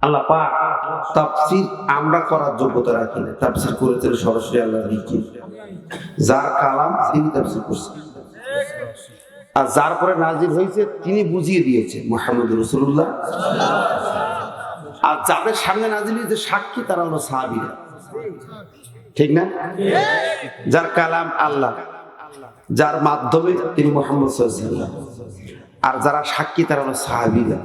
আল্লাহ পাক তাফসীর আমরা করার যোগ্যতা রাখি না। তাফসীর করেছেন সরাসরি আল্লাহ নিজে, যার কালাম তিনি তাফসীর করছেন, আর যার পরে নাজিল হয়েছে তিনি বুঝিয়ে দিয়েছেন মুহাম্মদ রাসূলুল্লাহ। আর যাদের সামনে নাজিল হয়েছে সাক্ষী তারা হলো সাহাবীরা, ঠিক না? যার কালাম আল্লাহ, যার মাধ্যমে তিনি মুহাম্মদ সাল্লাল্লাহু আলাইহি ওয়াসাল্লাম, আর যারা সাক্ষী তারা হলো সাহাবীরা।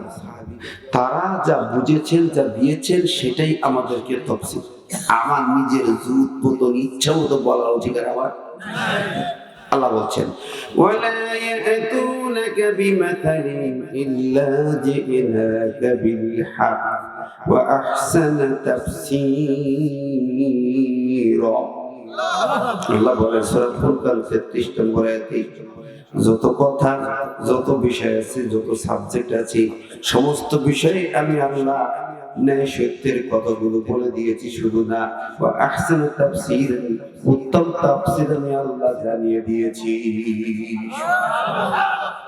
তারা যা বুঝেছেন, যা দিয়েছেন সেটাই আমাদেরকে তাফসীর। আমার নিজের জুত পতন ইচ্ছা মতো বলা অধিকার আমার। আল্লাহ বলছেন ওয়ালা ইয়াতুনাকা বিমাথালিন ইল্লা জিনাকা বিল হক ওয়া আহসানা তাফসীরা। আল্লাহ বলেন সূরা ফুরকান 33 নম্বর আয়াতে, যত কথা, যত বিষয় আছে, যত সাবজেক্ট আছে, সমস্ত বিষয়ে আমি আল্লাহ ন্যায় সত্যের কথাগুলো বলে দিয়েছি। শুধু না, ওয়া আহসানু তাফসীর, উত্তম তাফসীর আমি আল্লাহ জানিয়ে দিয়েছি।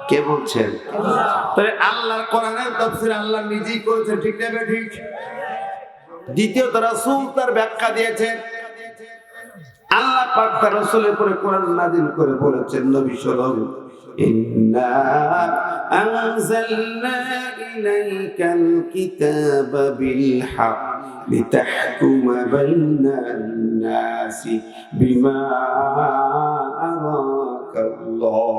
কে বলছেন? তবে আল্লাহর কোরআনের তাফসীর আল্লাহ নিজেই করেছেন, ঠিক না ঠিক? দ্বিতীয়ত রাসূল তার ব্যাখ্যা দিয়েছেন। আল্লাহ পাক তার রাসূলের উপরে কোরআন নাযিল করে বলেছেন, নবী সাল্লাল্লাহু আলাইহি ওয়াসাল্লাম, ইন্না আনজালনা ইলাইকাল কিতাবা বিল হক লিতাহকুমা বাইনান নাসি বিমা আরাকাল্লাহ।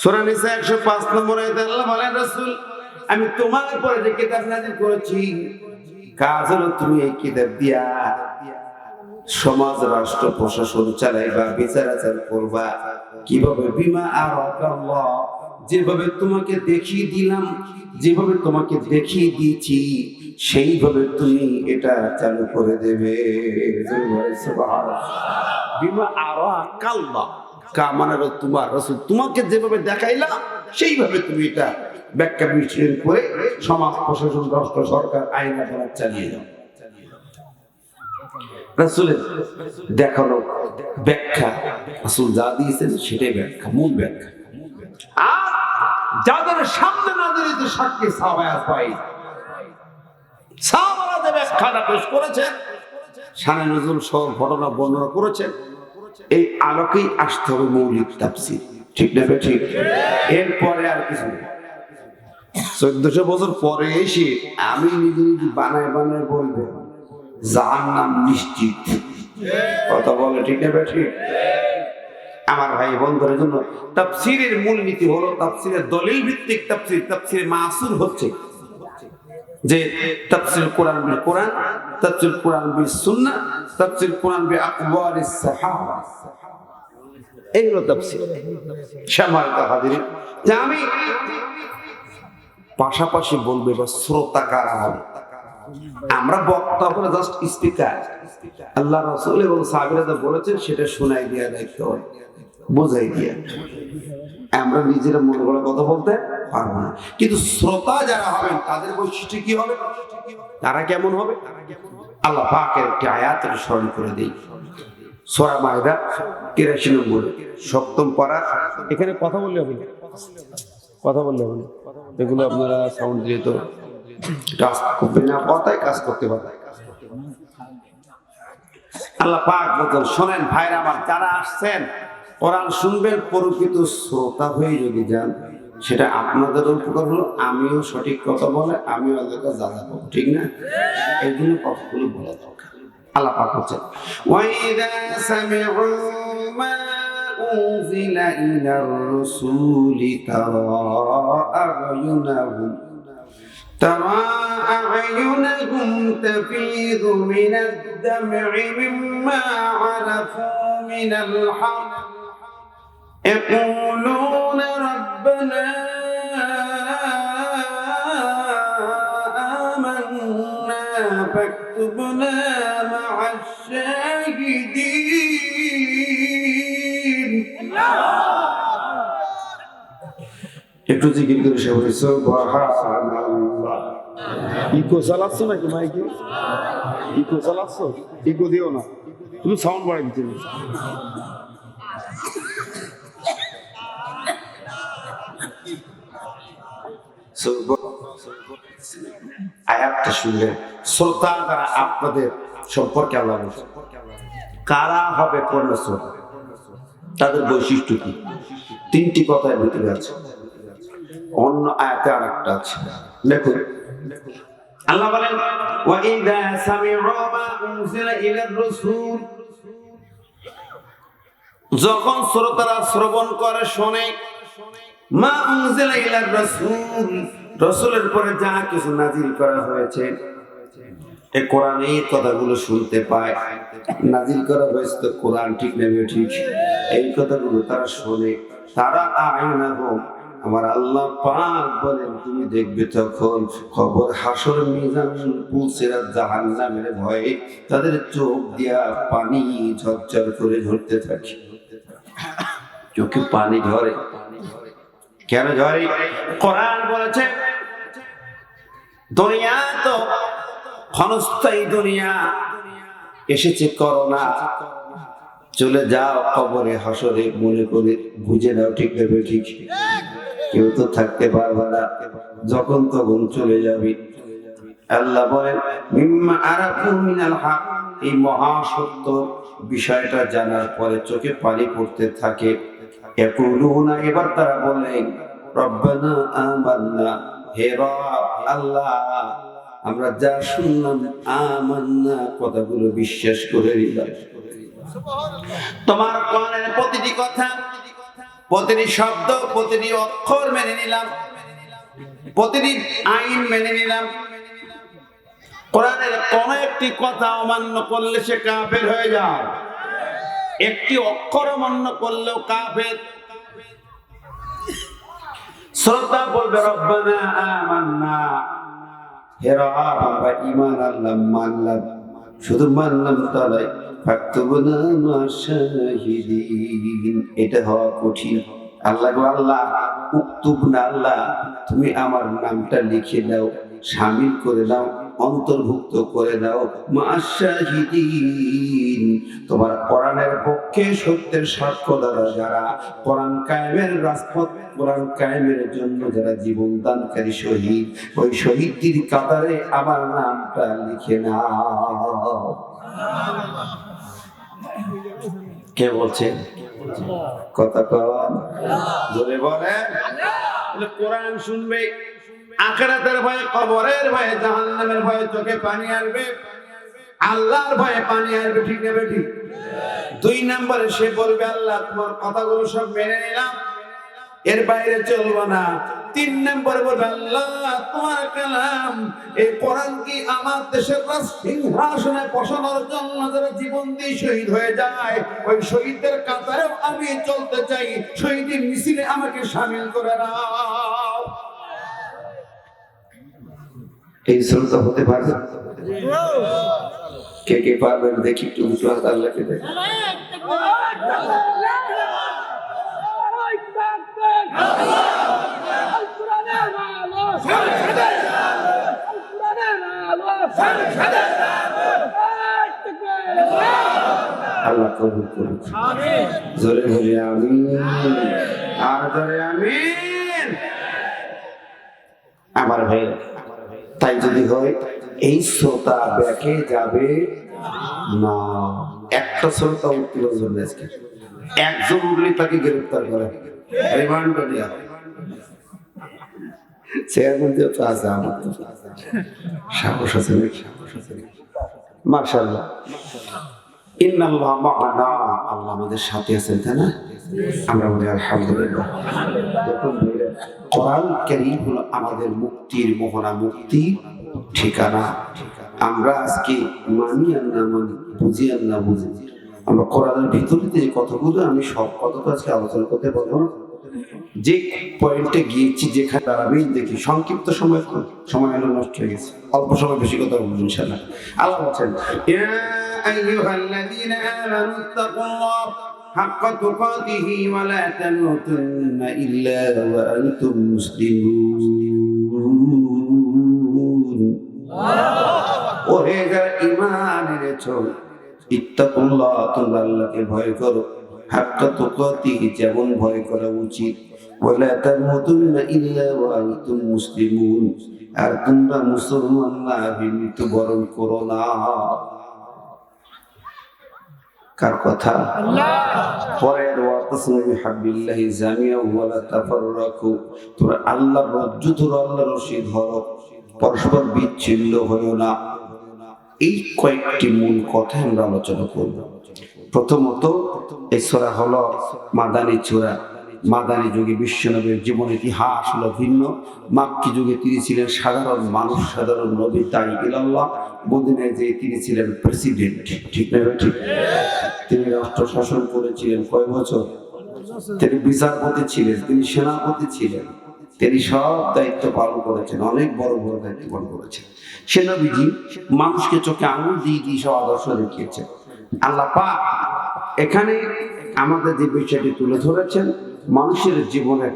সূরা নিসা 105 নম্বর আয়াতে আল্লাহ বলেন, রাসূল আমি তোমার উপরে যে কিতাব নাযিল করেছি, কাজ হলো তুমি এই কিতাব দিয়া সমাজ, রাষ্ট্র, প্রশাসন চালাইবা, বিচার আচার করবা। কিভাবে? বিমা আরাকাল্লাহ, যেভাবে তোমাকে দেখিয়ে দিলাম, যেভাবে তোমাকে দেখিয়ে দিয়েছি সেইভাবে তুমি এটা চালু করে দেবে। বিমা আরাকাল্লাহ কা মানে তোমার রাসূল তোমাকে যেভাবে দেখাইলাম সেইভাবে তুমি এটা ব্যাখ্যা বিশ্লেষণ করে সমাজ, প্রশাসন, রাষ্ট্র, সরকার, আইন আদালত চালিয়ে যাও। রাসূলের দেখানো ব্যাখ্যা, রাসূল যা দিয়েছেন সেটাই ব্যাখ্যা, মূল ব্যাখ্যা। আর যাদের সামনে নাযিল হয়েছে সাক্ষী সাহাবায়ে পাই, সাহাবারা যে ব্যাখ্যাটা পেশ করেছেন, শানে নজুল সহ ঘটনা বর্ণনা করেছেন, এই আলোকেই আসতে হবে মৌলিক তাফসীর, ঠিক না ঠিক? এরপরে আর কিছু নেই। 1400 বছর পরে এসে আমি নিজে নিজে বানায় বানায় বলবো জাহান্নাম নিশ্চিত, কথা বলে, ঠিক না ঠিক? আমার ভাই বন্ধুদের জন্য তাফসীরের মূলনীতি হলো তাফসীরের দলিল ভিত্তিক তাফসীর। তাফসীরে মাসুর হচ্ছে যে তাফসীর কোরআন বিল কোরআন, তাফসীর কোরআন বিল সুন্নাহ, তাফসীর কোরআন বি আকওয়ালিস সাহাবা, এইগুলো তাফসীর। সম্মানিত হাজিরিন, যে আমি পাশাপাশি বলবে বা শ্রোতা কারা হবে? আমরা বক্তা বলে জাস্ট স্পিকার। আল্লাহ রাসূল এবং সাহাবীরা যা বলেছেন সেটা শোনাই দিয়া দায়িত্ব, বোঝাই দিয়া। আমরা নিজেরা মনে করে কথা বলতে পারবো না, কিন্তু শ্রোতা যারা হবেন তাদের বৈশিষ্ট্য কি হবে, তারা কেমন হবে? আল্লাহ পাকের একটি আয়াতের স্মরণ করে দেই, সূরা মাইদা 83 নম্বর 7ম পারা। এখানে কথা বললে হবে, কথা বললে হবে, এগুলো আপনারা সাউন্ড দিয়ে তো কাজ করবে না, কথায় কাজ করতে পারে। আল্লাহ পাক বলেন, শোনেন ভাইরা আমার, যারা আসছেন কোরআন শুনবেন, প্রকৃত শ্রোতা হয়ে যদি যান সেটা আপনাদের উপকার হলো, আমিও সঠিক কথা বলে আমিও ওদেরকে জানাবো, ঠিক না? এই জন্য কথাগুলো বলা দরকার। আল্লাহ পাক বলেন, ওয়াইদা সামিউ মা উনজিলা ইলার রাসূলি ترى أعينهم تفيض من الدمع مما عرفوا من الحق يقولون ربنا آمنا فاكتبنا مع الشاهدين. একটু জিকির করে সবাই সুবহানাল্লাহ। ইকো চালাচ্ছ নাকি মাইকে? ইকো চালাচ্ছ? ইকো দিও না, তুমি সাউন্ড বাড়াই দিতে। সুবহানাল্লাহ। আয়াতটা শুনলে শ্রোতা দ্বারা আপনাদের সম্পর্কে আল্লাহ বলছেন কারা হবে পূর্ণ শ্রোতা, তাদের বৈশিষ্ট্য কি? তিনটি কথার ভিতরে আছে, অন্য আয়াতে আরেকটা আছে। দেখুন আল্লাহ বলেন ওয়া ইযা সামি'ু মা উনজিলা ইলার রাসূল, যখন শ্রোতারা শ্রবণ করে শোনে মা উনজিলা ইলার রাসূল, রাসূলের পরে যা কিছু নাযিল করা হয়েছে এই কোরআনের কথাগুলো শুনতে পায়, নাযিল করা হয়েছে তো কোরআন, ঠিক নেবে ঠিক, এই কথাগুলো তারা শোনে, তারা আয়নাহুম, আমার আল্লাহ পাক বলেন তুমি দেখবে তখন কবর, হাসর, মিজান, পুলসিরাত, জাহান্নামের ভয়ে তাদের চোখ দিয়া পানি ঝরঝর করে ঝরতে থাকে। চোখে পানি ঝরে, কেন ঝরে? কোরআন বলেছে দুনিয়া তো ক্ষণস্থায়ী দুনিয়া, এসেছে করোনা, চলে যাও কবরে হাসরে, মনে করে বুঝে নাও, ঠিক নেবে ঠিক, কেউ তো থাকতে পারবে না, যখন তখন চলে যাবে। আল্লাহ বলেন মিম্মা আরাফু মিনাল হক, এই মহা সত্য বিষয়টা জানার পরে চোখে পানি পড়তে থাকে। ইয়াকুলুনা, এবার তারা বলেন রব্বানা আমান্না, হে রব আল্লাহ আমরা যা শুনলাম আমান্না, কথাগুলো বিশ্বাস করে নিলাম। তোমার কোরআনের প্রতিটি কথা, প্রতিটি শব্দ, প্রতিটি অক্ষর মেনে নিলাম, প্রতিটি আইন মেনে নিলাম। কোরআনের কোন একটি কথা অমান্য করলে সে কাফের হয়ে যায়, একটি অক্ষর অমান্য করলেও কাফের। শ্রোতা বলবে রব্বানা আমান্না, হে রব আমরা ঈমান আনলাম, মানলাম, শুধু মানলাম তা নয়, ফাকতুবনা মা'আশ শাহিদিন, এটা হওয়া কঠিন। আল্লাহ গো আল্লাহ, উক্তুবনা, আল্লাহ তুমি আমার নামটা লিখে দাও, শামিল করে দাও, অন্তর্ভুক্ত করে দাও মা'আশ শাহিদিন, তোমার কোরআনের পক্ষে সত্যের সাক্ষ্য দ্বারা যারা কোরআন কায়েমের রাজপথ, কোরআন কায়েমের জন্য যারা জীবন দানকারী শহীদ, ওই শহীদদের কাতারে আমার নামটা লিখে নাও। কে বলছেন? কথা কন, জোরে বলেন। কোরআন শুনবে, আখিরাতের ভয়ে, কবরের ভয়ে, জাহান্নামের ভয়ে চোখে পানি আসবে, আল্লাহর ভয়ে পানি আসবে, ঠিক নেবে ঠিক। দুই নম্বরে সে বলবে আল্লাহ তোমার কথাগুলো সব মেনে নিলাম, এর বাইরে চলবো না। তিন নম্বরে বলবে আল্লাহ তোমার কালাম, এই কোরআন কি আমার দেশের সিংহাসনে বসানোর জন্য যারা জীবন দিয়ে শহীদ হয়ে যায়, ওই শহীদদের কাতারেও আমি চলতে চাই, শহীদের মিছিলে আমাকে শামিল করে নাও। এই শ্রোতা হতে পারবে? কে কে পারবেন দেখি, একটু দুটো হাত আল্লাহকে দেখি। আল্লাহ কবুল করুন, জোরে বলি আমিন, আর জোরে আমিন। আমার ভাই, তাই যদি হয় এই শ্রোতা ব্যাকে যাবে না। একটা শ্রোতা উত্তর জন্য আজকে একজন উঠলে তাকে গ্রেফতার করে রিমান্ড দেওয়া হয়। চেয়ারম্যান যে তো আছে, আমার তো সাহস আছে নাকি? মাশাআল্লাহ, ইন্নাল্লাহ মা'ানা, আল্লাহ আমাদের সাথে আছেন, তাই না? আমরা বলি আলহামদুলিল্লাহ। দেখুন কোরআন কারীম হলো আমাদের মুক্তির মোহনা, মুক্তির ঠিকানা। আমরা আজকে মানি আর না মানি, বুঝি আর না বুঝি, আমরা কোরআনের ভিতরে যে কথাগুলো, আমি সব কথা তো আজকে আলোচনা করতে পারবো না, যে পয়েন্টে গিয়েছি যেখানে দাঁড়াবে দেখি, সংক্ষিপ্ত সময় হলো নষ্ট হয়ে গেছে, অল্প সময় বেশি কথা বলবো ইনশাআল্লাহ। আল্লাহ বলেন ইয়া আইয়ুহাল্লাযীনা আমানু তাকুল্লাহ হাক্কা তুকাতিহি ওয়া লা তামুতুন্না ইল্লা ওয়া আনতুম মুসলিমুন। ওহে যারা ঈমান এনেছো, ইত্তাকুল্লাহ, তোমরা আল্লাহকে ভয় করো, হাক্কা তুকাতিহি, যেমন ভয় করা উচিত, ওয়ালা তামুতুন্না ইল্লা ওয়া আনতুম মুসলিমুন, আর তোমরা মুসলমান না হয়ে মৃত্যুবরণ করো না। কার কথা? পরের ওয়াতাসিমু বিহাবলিল্লাহি জামিআন ওয়া লা তাফাররাকু, তোমরা আল্লাহর রজ্জু ধরো, আল্লাহর রশি ধরো, পরস্পর বিচ্ছিন্ন হইও না। এই কয়েকটি মূল কথা আমরা আলোচনা করব। প্রথমত, এই সূরা হলো মাদানী সূরা। মাদানী যুগে বিশ্বনবীর জীবন ইতিহাস হলো ভিন্ন। মাক্কি যুগে তিনি ছিলেন সাধারণ মানুষ, সাধারণ নবী, তাই ইলাল্লাহ। মদিনায় যে তিনি ছিলেন প্রেসিডেন্ট, ঠিক না? ঠিক। তিনি রাষ্ট্র শাসন করেছিলেন কয় বছর? তিনি বিচারপতি ছিলেন, তিনি সেনাপতি ছিলেন, তিনি সব দায়িত্ব পালন করেছেন, অনেক বড় বড় দায়িত্ব পালন করেছেন। সে নবীজি মানুষকে চোখে আঙুল দিয়ে দিয়ে সব আদর্শ দেখিয়েছেন। আল্লাহ পাক এখানে আমাদের যে বিষয়টি তুলে ধরেছেন, মানুষের জীবনের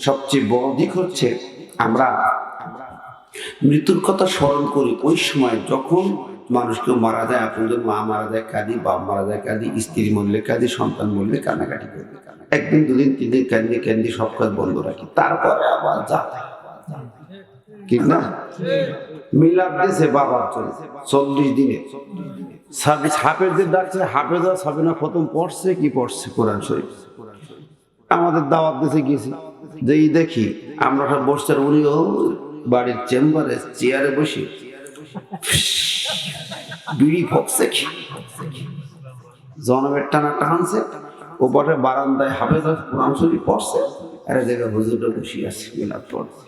সবচেয়ে বড় দিক হচ্ছে আমরা মৃত্যুর কথা স্মরণ করি ওই সময় যখন মানুষ কেউ মারা যায়, আপনাদের মা মারা যায় কাঁদি, বাপ মারা যায় কাঁদি, স্ত্রী মরলে কাঁদি, সন্তান মরলে কান্নাকাটি করি, একদিন দুদিন তিন দিন কান্দি কান্দি সব কাজ বন্ধ রাখি, তারপরে আবার যা ঠিক না। মিলাদ দিয়েছে বাবার জন্য 40 দিনে, হাফেজদের ডাকছে, হাফেজ সাবিনা খতম পড়ছে কি পড়ছে কোরআন শরীফ। আমাদের দাওয়াত দিতে গেছি, যেই দেখি আমরা সব বসছে, উনিও বাড়ির চেম্বারে চেয়ারে বসে বিড়ি ফকছে, জনমের টানা টানছে, ও পরে বারান্দায় হাফেজ কোরআন শরীফ পড়ছে, আর জায়গায় হুজুরটা বসে আছে মিলাদ পড়ছে।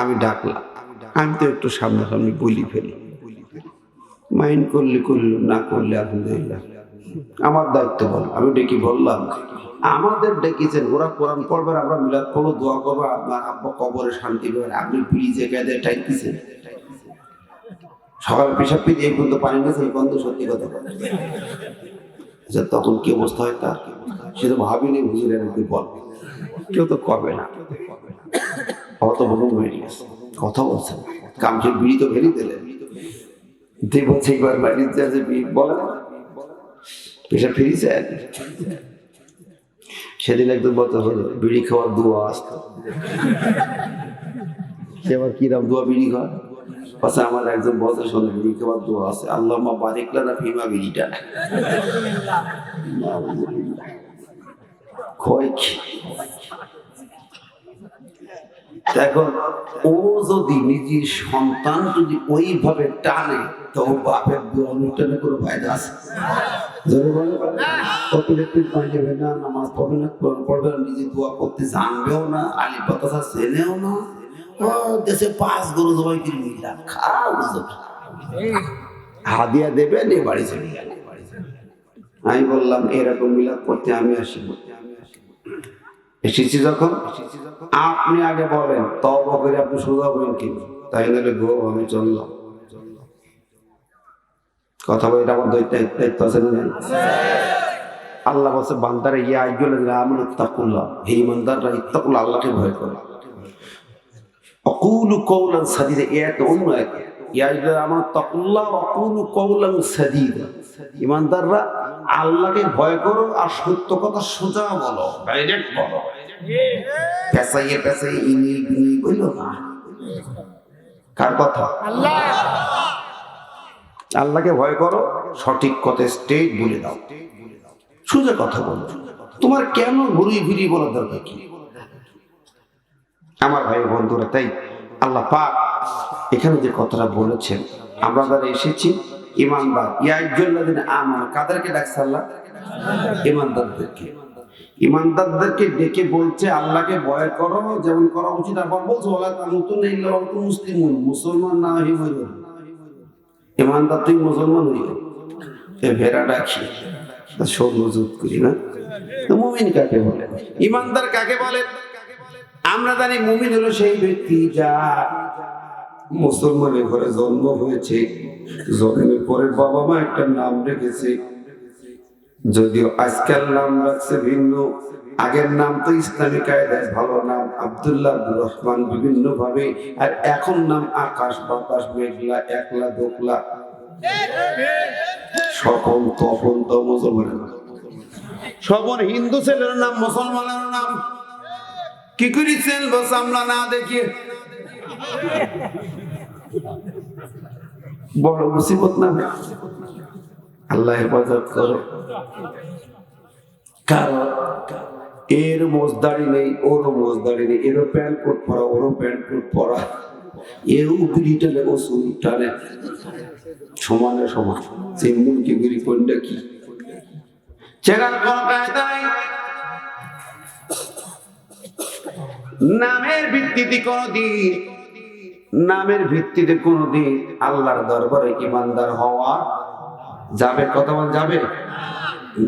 আমি ডাকলাম, আমি তো একটু সামনাসামনি বলি ফেলি, মাইন্ড করলে করলো, না করলে আলহামদুলিল্লাহ, আমার দায়িত্ব বল। আমি ডেকে বললাম, আমাদের ডেকেছেন, ওরা কোরআন পড়বেন, আমরা মিলাদ পড়বো, দোয়া করবো, আপনার আব্বা কবরে শান্তি পাবেন, আপনি পিড়ি জায়গায় টাইতেছেন, সকালে পেশাব পিড়ি এই পর্যন্ত পানি গেছে, এই বন্ধু সত্যি কথা বলে। তখন কি অবস্থা হয় তার, সে তো ভাবিনি হুজুরের একটু বলবে, কেউ তো করবে না, অত বড় হয়ে গেছে, কথা বলছেন, কামছে বিড়ি তো ফেরি দিলেন, বলছে এবার বাড়িতে বলে পেশাব ফিরিছে। সেদিন একদম বলতে হলো বিড়ি খাওয়ার দোয়া আসতো, সে আবার কিরাম দোয়া বিড়ি খাওয়া, পাশে আমার একজন বলতে শোনে বিড়ি খাওয়ার দোয়া আছে, আল্লাহুম্মা বারিক লানা ফিমা বিড়িটা কয় কি। এখন ও যদি নিজের সন্তান যদি ওইভাবে টানে, তো বাপের দোয়া অনুষ্ঠানে কোনো ফায়দা আছে? নামাজ পড়বে না, পড়বে না, নিজে দোয়া করতে জানবেও না, আলি বাতাসা চেনেও না, দেশে 5 গরু জবাই করে নিলাম, খারাপ হাদিয়া দেবে নে বাড়ি চলে গেল। আমি বললাম এরকম মিলাদ পড়তে আমি আসি, এসেছি যখন আপনি আগে বলেন, তওবা করে আপনি সোজা হবেন কি, তাই নাহলে গো আমি চললাম। কথা বলে এটা আমার দায়িত্ব আছে না? আল্লাহ বলছে বান্দারে ইয়া আইয়ুহাল্লাযীনা আমানু তাকুল্লাহ, হে ঈমানদাররা ইত্তাকুল্লাহ, আল্লাহকে ভয় করো। আকুলু কওলান সাদীদা, এত অন্য এক, ইয়া আইয়ুহাল্লাযীনা আমানু তাকুল্লাহ আকুলু কওলান সাদীদা, ঈমানদাররা আল্লাহকে ভয় করো আর সত্য কথা সোজা বলো, ডাইরেক্ট বলো, পেঁচাইয়ে পেঁচাইয়ে ইনি বিনি বললো না। কার কথা? আল্লাহ। আল্লাহকে ভয় করো, সঠিক কথা স্ট্রেট বলে দাও, সোজা কথা বলো, তোমার কেন ঘুরিয়ে ফিরিয়ে বলার দরকার কি? আমার ভাই বন্ধুরা, তাই আল্লাহ পাক এখানে যে কথাটা বলেছেন, আমরা যারা এসেছি ঈমানদার, ইয়া আইয়ুহাল্লাযীনা আমানু, কাদেরকে ডাকছে আল্লাহ? ঈমানদারদেরকে। ঈমানদারদেরকে ডেকে বলছে আল্লাহকে ভয় করো, যেমন করা উচিত। আবার বলছে ওয়ালা তামুতুন্না ইল্লা ওয়া আনতুম মুসলিমুন, মুসলমান না হই হইল, ঈমানদার তুই মুসলমান হইল, এ ভেড়া ডাকি সব মজুদ করি না। মুমিন কাকে বলে? ঈমানদার কাকে বলে? আমরা জানি মুমিন হলো সেই ব্যক্তি যার মুসলমানের ঘরে জন্ম হয়েছে, জন্মের পরে বাবা মা একটা নাম রেখেছে, যদিও আজকাল নাম রাখছে ভিন্ন, আগের নাম তো ইসলামী কায়দায় ভালো নাম আব্দুল্লাহ, আব্দুর রহমান বিভিন্ন ভাবে, আর এখন নাম আকাশ বাতাস মেঘলা একলা দোকলা, স্বপন তপন তো মুসলমানের নাম, স্বপন হিন্দু ছেলের নাম মুসলমানের নাম, কি করেছেন বস আমরা না দেখিয়ে? বড় মুসিবত না? আল্লাহ হেফাজত করে। কারণ এর মোজদারি নেই, ওরও মোজদারি নেই, এরও প্যান্ট কোট পরা, ওরও প্যান্ট কোট পরা, এও বিড়ি টানে, ও সুর টানে, সমানে সমান। সেই মুরগি গিরি কোনটা কি চেনার কোন কায়দা নাই। নামের ভিত্তিতে কোনদিন আল্লাহর দরবারে ইমানদার হওয়া যাবে? কথা বল যাবে?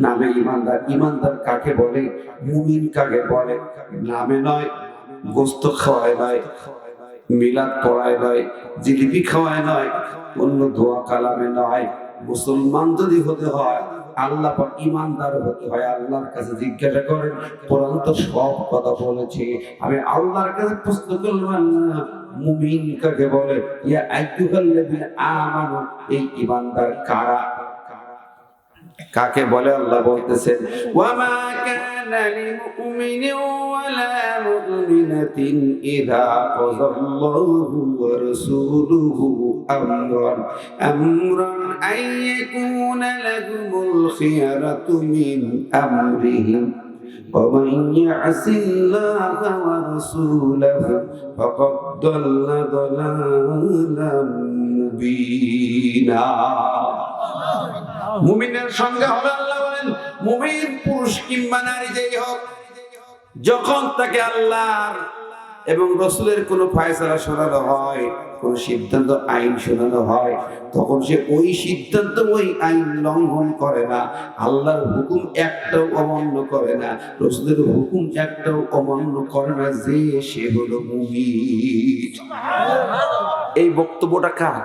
নামে ইমানদার। ইমানদার কাকে বলে? মুমিন কাকে বলে? নামে নয়, গোস্ত খাওয়ায় নয়, মিলাদ পড়ায় নয়, জিলিপি খাওয়ায় নয়, অন্য দোয়া কালামে নয়। মুসলমান যদি হতে হয়, আল্লাহ পাক ইমানদার হতে হয়। আল্লাহর কাছে জিজ্ঞাসা করেন, কোরআন তো সব কথা বলেছে, আমি আল্লাহর কাছে প্রশ্ন করলাম না মুমিন কাকে বলে? ইয়া আইয়ুহাল্লাযীনা আমানু, এই ইমানদার কারা? কাকে বলে? আল্লাহ বলতেছেন, ওয়ামা কানা লিমুমিনিন ওয়ালা মুমিনাতিন ইযা কাযাল্লাহু ওয়া রাসূলুহু আমরান আইয়াকুনা লাহুমুল খিয়ারাতু মিন আমরিহিম ومن يعص الله ورسوله فقد ضل ضلالا مبينا। মুমিনের সঙ্গে হবে, আল্লাহ বলেন, মুমিন পুরুষ কিংবা নারী যেই হোক, যখন তাকে আল্লাহর এবং রাসূলের কোনো ফয়সালা শোনানো হয়, কোন সিদ্ধান্ত আইন শোনানো হয়, তখন সে ওই সিদ্ধান্ত ওই আইন লঙ্ঘন করে না, আল্লাহর হুকুম একটাও অমান্য করে না, রাসূলের হুকুম একটাও অমান্য করে না, যে সে হলো মুমিন। এই বক্তব্যটা কার?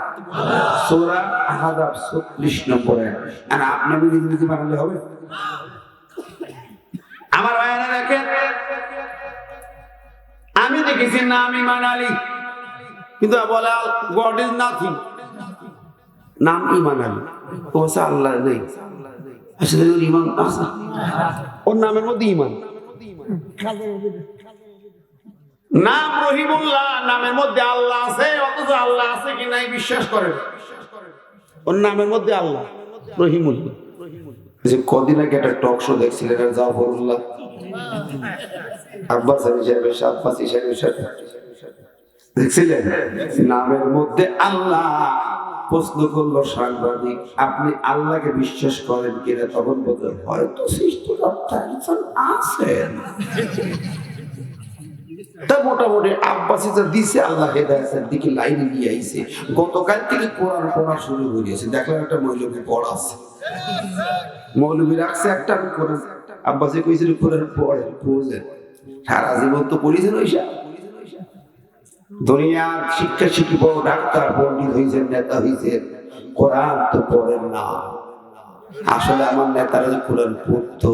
সূরা আহজাব 36 নম্বরে। আর আপনি নিজে বানালে হবে? আমার ভাইরা দেখেন, আমি দেখেছি নাম ইমান আলী, কিন্তু বলে গড ইজ নাথিং, নাম ইমান আলী, ও বলছে আল্লাহ নেই। আসলে ওর ইমান আছে, ওর নামের মধ্যে ইমান। নাম রহিমুল্লাহ, নামের মধ্যে আল্লাহ আছে, অথচ আল্লাহ আছে কি নাই বিশ্বাস করেন। ওর নামের মধ্যে আল্লাহ রহিমুল্লাহ। কদিন আগে একটা টক শো দেখছিলেন, জাফরুল্লাহ আব্বাস দেখছিলেন, নামের মধ্যে আল্লাহ। প্রশ্ন করলো সাংবাদিক, আপনি আল্লাহকে বিশ্বাস করেন কিনা? তখন বললেন, হয়তো সৃষ্টিকর্তা একজন আছেন। মোটামুটি আব্বাসী যা দিছে, আল্লাহ হেদায়েতের দিকে লাইনে নিয়ে আইছে। গতকাল থেকে কোরআন পড়া শুরু করেছে, দেখলাম একটা মৌলবী পড়া আছে, মৌলবী রাখছে একটা, আমি কোরআন আব্বাসী কইছিল কোরআন পড়ে বুঝেন, সারা জীবন তো পড়েছেন ওইসা। দুনিয়ার শিক্ষা শিখি, বড় ডাক্তার পণ্ডিত হয়েছেন, নেতা হয়েছেন, কোরআন তো পড়েন না। আসলে আমার নেতারা যে কোরআন পড়তো,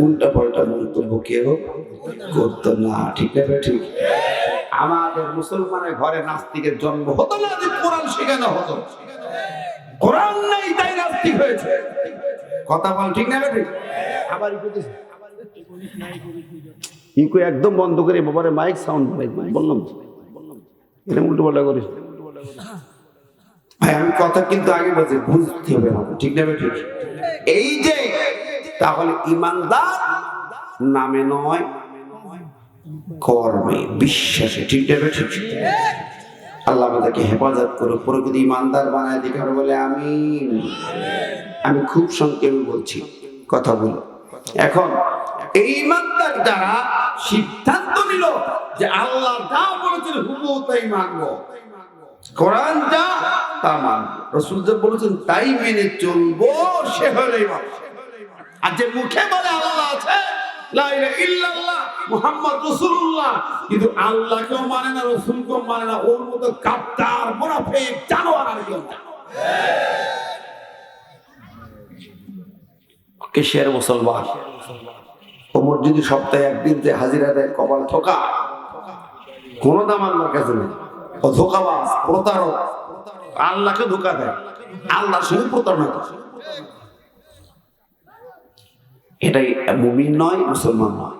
উল্টা পাল্টা মন্তব্য কেউ করতো না, ঠিক না? ঠিক। আমাদের মুসলমানের ঘরে নাস্তিকের জন্ম হতো না, যে কোরআন শেখানো হতো। কোরআন নাই তাই নাস্তিক হয়েছে, কথা বল, ঠিক না? ঠিক। আবার ইকো একদম বন্ধ করে বাবারে মাইক সাউন্ড বাড়াই বললাম, এটা উল্টো পাল্টা করিস ভাই। আমি কথা কিন্তু আগে বলছি, বুঝতে হবে না, ঠিক না? ঠিক। এই যে তাহলে ইমানদার নামে নয়, কর্মে, বিশ্বাসে, ঠিক না? ঠিক। আল্লাহ আমাদেরকে হেফাজত করো, প্রকৃত ইমানদার বানায় দিকে বলে আমিন। আমি খুব সংক্ষেপে বলছি কথাগুলো। এখন এই ইমানদার যারা সিদ্ধান্ত নিল যে আল্লাহ যা বলেছেন হুবহু তাই মানবো, কোরআন যা তা মানবো, রাসূল যা বলেছেন তাই মেনে চলবো, সে হলো ইমান। আর যে মুখে বলে আল্লাহ আছে, লা ইলাহা ইল্লাল্লাহ মুহাম্মদ রাসূলুল্লাহ, কিন্তু আল্লাহকেও মানে না, রাসূলকেও মানে না, ওর মতো গাদ্দার, মুনাফিক, জানোয়ার আর কেউ না। কিসের মুসলমান? ওমর যদি সপ্তাহে একদিন যে হাজিরা দেয়, কপাল ঠোকা, কোন দাম আল্লাহর কাছে নেই। ও ধোকাবাজ, প্রতারক, আল্লাহকে ধোকা দেয়, আল্লাহর সঙ্গে প্রতারণা করে। এটাই মুমিন নয়, মুসলমান নয়।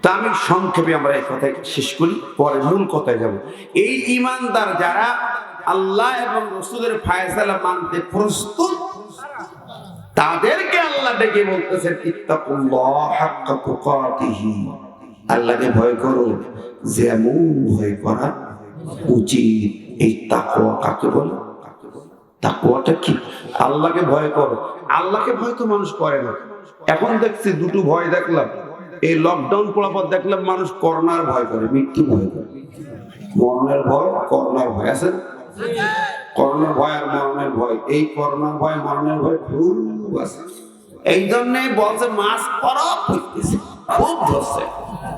তা আমি সংক্ষেপে আমরা এই কথায় শেষ করি, পরে মূল কথায় যাব। এই ঈমানদার যারা আল্লাহ এবং রাসূলের ফয়সালা মানতে প্রস্তুত, তাদেরকে আল্লাহ ডেকে বলতেছেন ইত্তাকুল্লাহ হাক্কা তুকাতিহি, আল্লাহকে ভয় করো যেমন ভয় করা উচিত। এই তাকওয়া কাকে বলে? তাকওয়াটা কি? আল্লাহকে ভয় করো। আল্লাহকে ভয় তো মানুষ করে না। এখন দেখছি দুটো ভয় দেখলাম, এই লকডাউন পড়ার পর দেখলাম মানুষ করোনার ভয় করে, মৃত্যু ভয় করে। মরণের ভয়, করোনার ভয় আছে না? করোনার ভয় আর মরণের ভয়, এই করোনার ভয় মরণের ভয় খুব আছে। এই জন্যই বলছে মাস্ক পরা হইতেছে, খুব ধরছে,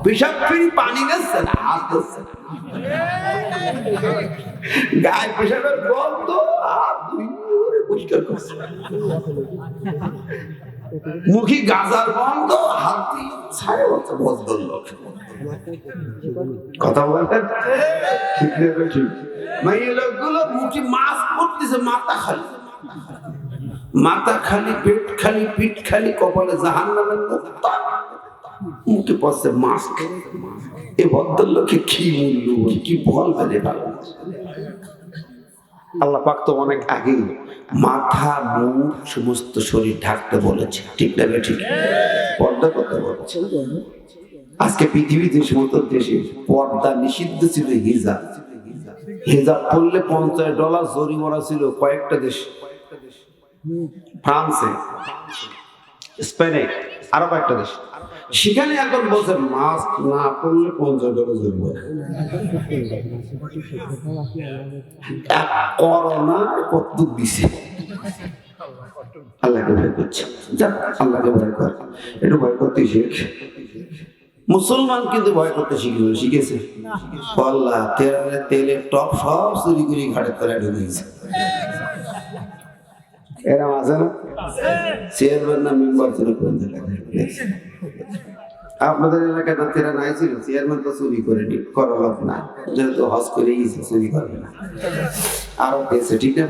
পেশাব ফিরি পানি গেছে না, হাত ধরছে না, গায়ে পেশাবের গন্ধ হাত ধুয়ে পরিষ্কার করছে, মুখী গাজার গন্ধ হাত দিয়ে ছায়া বলছে ভদ্রলোক। কথা বলেন ঠিক নেবে ঠিক। এই লোকগুলো মুখে মাস্ক পরতেছে, মাথা খালি, মাথা খালি, পেট খালি, পিঠ খালি, কপালে জাহান্নামের মুক্তা, মুখে পড়ছে মাস্ক। এই ভদ্রলোকে কি মূল্য, কি বলবে রে ভালো। আল্লাহ পাক তো অনেক আগে মাথা মুখ সমস্ত শরীর ঢাকতে বলেছে, ঠিক না ঠিক? পর্দা করতে বলেছে। আজকে পৃথিবীতে সমস্ত দেশে পর্দা নিষিদ্ধ ছিল। হিজাব, হিজাব পড়লে $50 জরিমানা ছিল কয়েকটা দেশ, ফ্রান্সে, স্পেনে, আরো কয়েকটা দেশ। সেখানে এখন বলছে মাস্ক না পড়লে $50 জরিমানা। করোনা কত দিছে। আল্লাহকে ভয় করছে, যাক আল্লাহকে ভয় কর, একটু ভয় করতে শিখ। মুসলমান কিন্তু ভয় করতে শিখেছে। আল্লাহ তেলের টপ সব চুরি করে ঘাটের তলায় ঢুকেছে। এরকম আছে না? চেয়ারম্যান না মেম্বার ছিল আপনাদের এলাকায়, তো তেরা নাই ছিল, চেয়ারম্যান তো চুরি করেনি, করার লোক না, যেহেতু হজ করে গেছে চুরি করে না, আরো পেয়েছে, ঠিক না?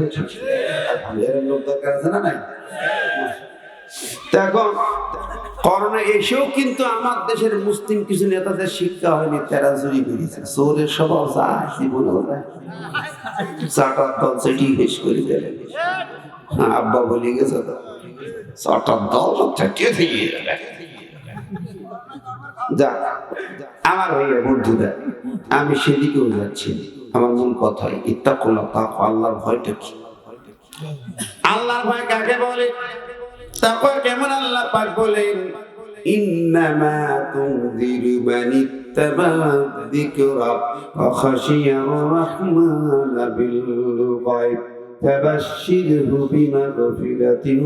এরকম লোক দরকার আছে না? নাই। এখন করোনা এসেও কিন্তু আমার দেশের মুসলিম কিছু নেতাদের শিক্ষা হয়নি, তারা চুরি করেছে। চোরের স্বভাব যা জীবনে চাটার দল সেটি বেশ করে দেবে। হ্যাঁ, আব্বা বলে গেছে তো, চাটার দল চাটিয়ে থেকে যাক। আমার ভাইয়া বন্ধুরা, আমি সেদিকেও যাচ্ছি। আমার মূল কথাই ইত্তাকুল্লাহ, তাকওয়া, আল্লাহর ভয়টা কি? আল্লাহর ভয় কাকে বলে? তাকওয়া কেমন? আল্লাহ পাক বলেন ইন্নামা তুনযিরু মানিত্তাবা'a যিকরা ওয়া খাশিয়ার রাহমান বিল গায়ব ফাবাশশিরহু বিমাগফিরাতিন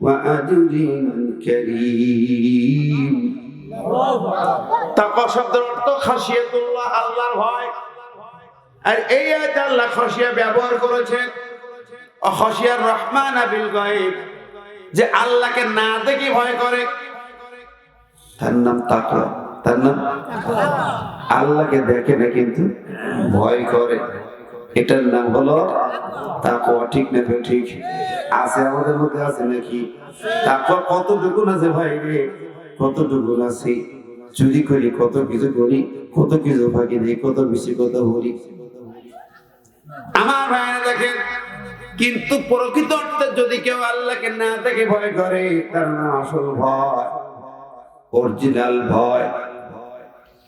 ওয়া আজরিন কারীম। তাকওয়া শব্দের অর্থ খাশিয়াতুল্লাহ, আল্লাহর ভয়। আর এই আয়াতে আল্লাহ খাশিয়া ব্যবহার করেছেন, খাশিয়ার রহমান বিল গায়ব, যে আল্লাহকে না দেখে ভয় করে, তার নাম তাকওয়া। তার নাম আল্লাহকে দেখে না কিন্তু ভয় করে, এটার নাম হলো তাকওয়া। ঠিক না? ঠিক আছে, আমাদের মধ্যে আছে নাকি? তাকওয়া কতটুকু আছে ভাই রে, কতটুকু আছে? চুরি করি, কত কিছু করি, কত কিছু ফাঁকি দিই, কত বেশি কথা বলি। আমার ভাইরা দেখেন, কিন্তু প্রকৃত অর্থে যদি কেউ আল্লাহকে না দেখে ভয় করে, তার নাম আসল ভয়, অরিজিনাল ভয়।